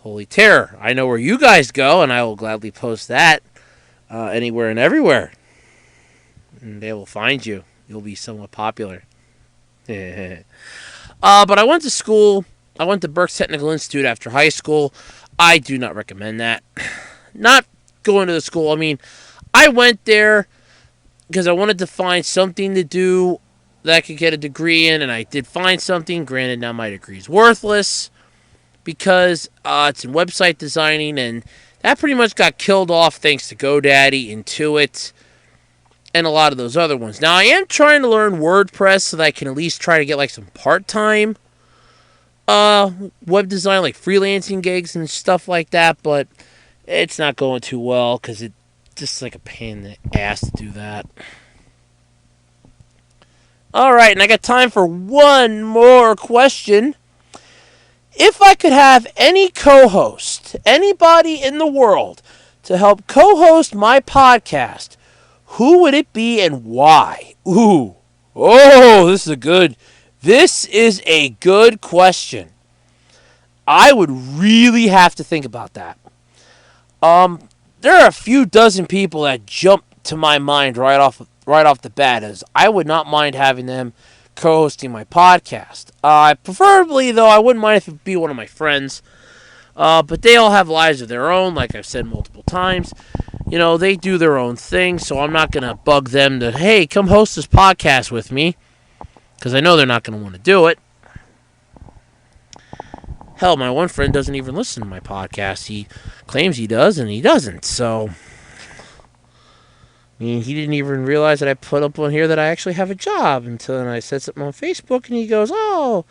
holy terror. I know where you guys go, and I will gladly post that anywhere and everywhere. And they will find you. You'll be somewhat popular. But I went to school. I went to Berks Technical Institute after high school. I do not recommend that. Not going to the school. I mean, I went there because I wanted to find something to do that I could get a degree in, and I did find something. Granted, now my degree is worthless because it's in website designing, and that pretty much got killed off thanks to GoDaddy, Intuit, and a lot of those other ones. Now, I am trying to learn WordPress so that I can at least try to get like some part-time web design, like freelancing gigs and stuff like that, but it's not going too well because it's just like a pain in the ass to do that. Alright, and I got time for one more question. If I could have any co-host, anybody in the world, to help co-host my podcast, who would it be and why? Ooh. Oh, this is a good question. I would really have to think about that. There are a few dozen people that jump to my mind right off the bat, as I would not mind having them co-hosting my podcast. Preferably, though, I wouldn't mind if it would be one of my friends. But they all have lives of their own, like I've said multiple times. You know, they do their own thing, so I'm not going to bug them to, hey, come host this podcast with me, because I know they're not going to want to do it. Hell, my one friend doesn't even listen to my podcast. He claims he does, and he doesn't, so I mean, he didn't even realize that I put up on here that I actually have a job until I said something on Facebook, and he goes, oh,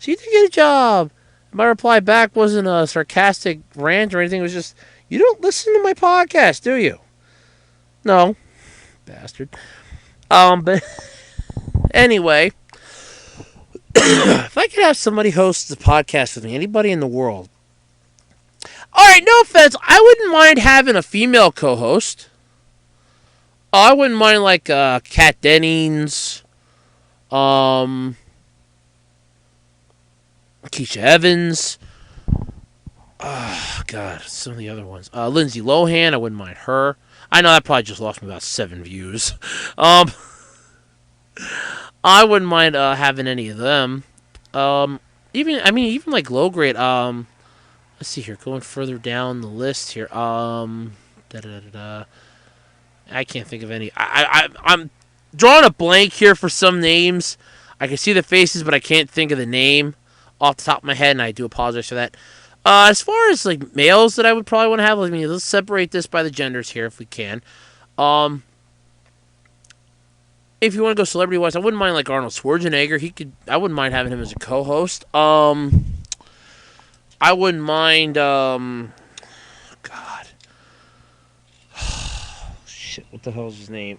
so you did get a job. My reply back wasn't a sarcastic rant or anything. It was just, you don't listen to my podcast, do you? No. Bastard. But anyway, if I could have somebody host the podcast with me, anybody in the world. Alright, no offense, I wouldn't mind having a female co-host. I wouldn't mind like Kat Dennings, Keisha Evans. Oh, God, some of the other ones. Lindsay Lohan, I wouldn't mind her. I know that probably just lost me about 7 views. I wouldn't mind having any of them. Even like low grade. Let's see here, going further down the list here. I can't think of any. I'm drawing a blank here for some names. I can see the faces, but I can't think of the name off the top of my head, and I do apologize for that. As far as like males that I would probably want to have, let's separate this by the genders here if we can. If you want to go celebrity wise, I wouldn't mind like Arnold Schwarzenegger. I wouldn't mind having him as a co-host. I wouldn't mind. God. Shit. What the hell is his name?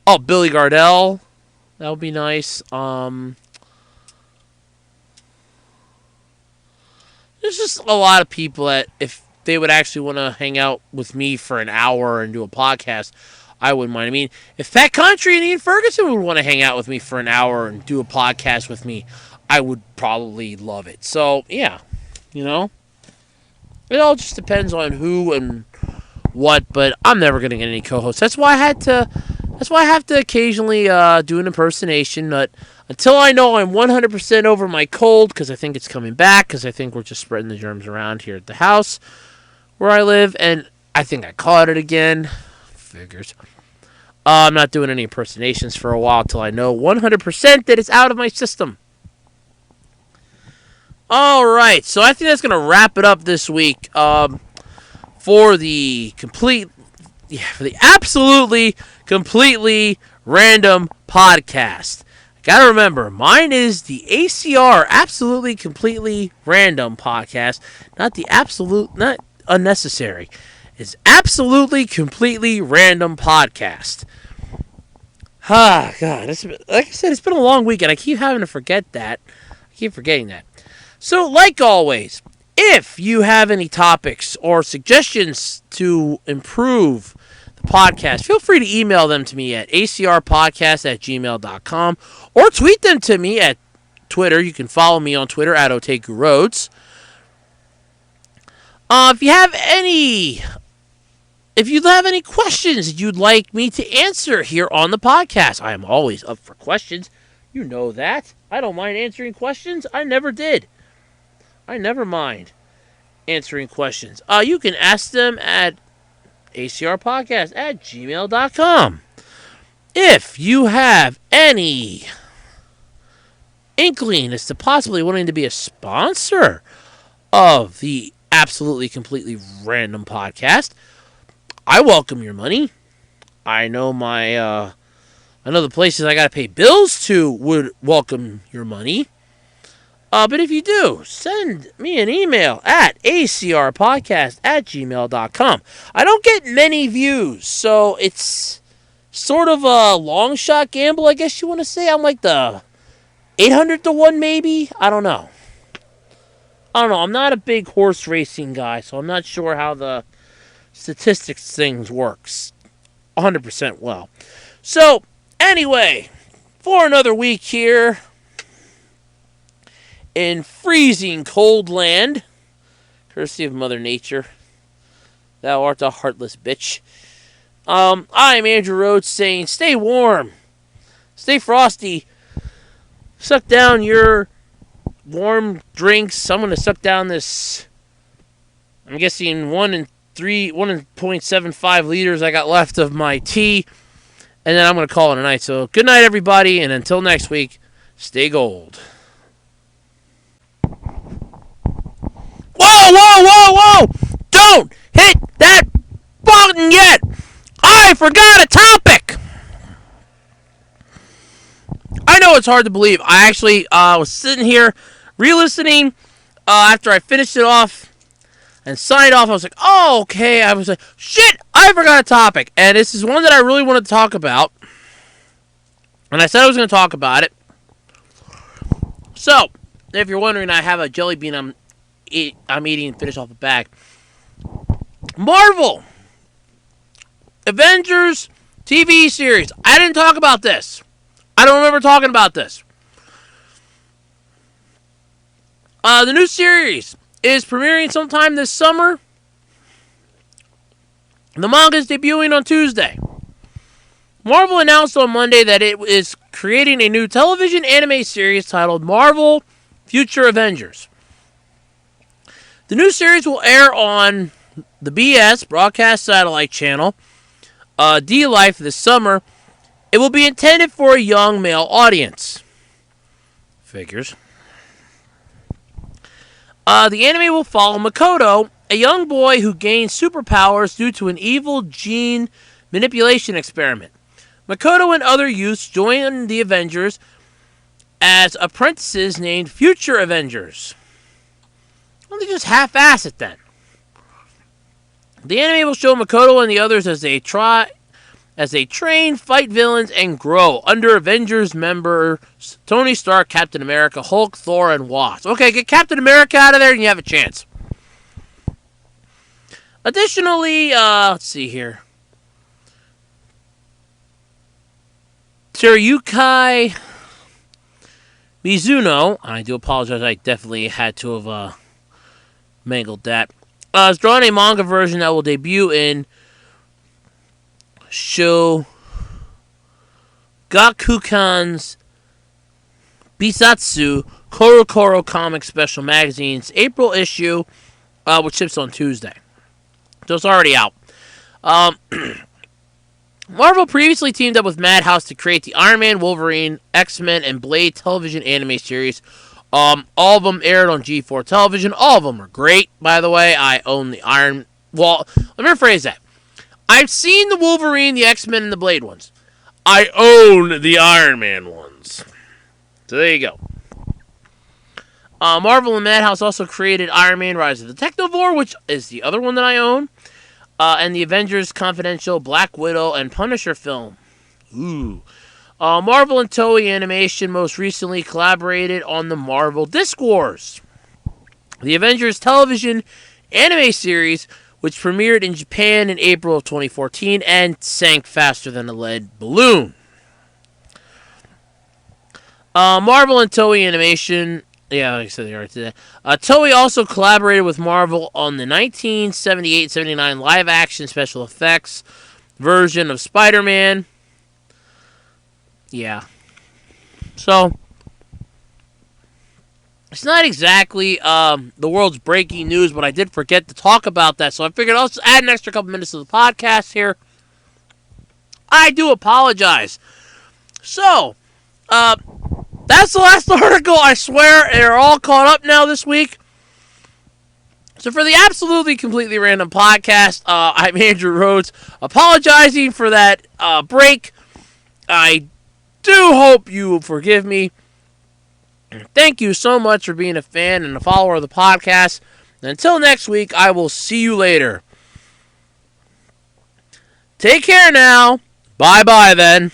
Oh, Billy Gardell. That would be nice. There's just a lot of people that if they would actually want to hang out with me for an hour and do a podcast, I wouldn't mind. I mean, if Fat Country and Ian Ferguson would want to hang out with me for an hour and do a podcast with me, I would probably love it. So, yeah, you know, it all just depends on who and what, but I'm never going to get any co-hosts. That's why I have to occasionally do an impersonation, but until I know I'm 100% over my cold, because I think it's coming back, because I think we're just spreading the germs around here at the house where I live, and I think I caught it again. Figures. I'm not doing any impersonations for a while until I know 100% that it's out of my system. All right, so I think that's going to wrap it up this week for the absolutely, completely random podcast. Gotta remember, mine is the ACR, absolutely, completely random podcast, not unnecessary. It's absolutely, completely random podcast. Ah, God, like I said, it's been a long week, and I keep having to forget that. I keep forgetting that. So, like always, if you have any topics or suggestions to improve the podcast, feel free to email them to me at acrpodcast@gmail.com or tweet them to me at Twitter. You can follow me on Twitter at Otaku Roads. If you have any questions you'd like me to answer here on the podcast, I am always up for questions. You know that. I don't mind answering questions. I never did. I never mind answering questions. You can ask them at acrpodcast@gmail.com. If you have any inkling as to possibly wanting to be a sponsor of the absolutely completely random podcast, I welcome your money. I know the places I gotta pay bills to would welcome your money. But if you do, send me an email at acrpodcast@gmail.com. I don't get many views, so it's sort of a long shot gamble, I guess you want to say. I'm like the 800 to 1 maybe? I don't know. I'm not a big horse racing guy, so I'm not sure how the statistics things works 100% well. So, anyway, for another week here in freezing cold land, courtesy of Mother Nature, thou art a heartless bitch. I'm Andrew Rhodes saying stay warm, stay frosty, suck down your warm drinks. I'm going to suck down this, I'm guessing 1.75 liters I got left of my tea, and then I'm going to call it a night. So good night, everybody, and until next week, stay gold. Whoa! Don't hit that button yet! I forgot a topic! I know it's hard to believe. I actually was sitting here re-listening after I finished it off and signed off. I was like, oh, okay. I was like, shit, I forgot a topic. And this is one that I really wanted to talk about. And I said I was going to talk about it. So, if you're wondering, I have a jelly bean I'm eating and finish off the bag. Marvel Avengers TV series. I didn't talk about this. I don't remember talking about this. The new series is premiering sometime this summer. The manga is debuting on Tuesday. Marvel announced on Monday that it is creating a new television anime series titled Marvel Future Avengers. The new series will air on the BS Broadcast Satellite Channel, D-Life, this summer. It will be intended for a young male audience. Figures. The anime will follow Makoto, a young boy who gains superpowers due to an evil gene manipulation experiment. Makoto and other youths join the Avengers as apprentices named Future Avengers. Well, they just half-ass it then. The anime will show Makoto and the others as they try as they train, fight villains, and grow under Avengers members Tony Stark, Captain America, Hulk, Thor, and Wasp. Okay, get Captain America out of there and you have a chance. Additionally, let's see here. Tsuruyuki Mizuno, I do apologize, I definitely had to have mangled that, has drawn a manga version that will debut in Shogakukan's Bisatsu Koro Koro Comic Special Magazine's April issue, which ships on Tuesday. So it's already out. Marvel previously teamed up with Madhouse to create the Iron Man, Wolverine, X-Men, and Blade television anime series. All of them aired on G4 television. All of them are great, by the way. I own the Iron... Well, let me rephrase that. I've seen the Wolverine, the X-Men, and the Blade ones. I own the Iron Man ones. So there you go. Marvel and Madhouse also created Iron Man Rise of the Technovore, which is the other one that I own. And the Avengers Confidential, Black Widow, and Punisher film. Ooh. Marvel and Toei Animation most recently collaborated on the Marvel Disc Wars, the Avengers television anime series, which premiered in Japan in April of 2014 and sank faster than a lead balloon. Marvel and Toei Animation... Yeah, like I said, they are today. Toei also collaborated with Marvel on the 1978-79 live-action special effects version of Spider-Man. Yeah. So, it's not exactly the world's breaking news, but I did forget to talk about that. So I figured I'll just add an extra couple minutes to the podcast here. I do apologize. So, that's the last article, I swear. They're all caught up now this week. So for the absolutely completely random podcast, I'm Andrew Rhodes, apologizing for that break. I do hope you will forgive me. Thank you so much for being a fan and a follower of the podcast. And until next week, I will see you later. Take care now. Bye-bye then.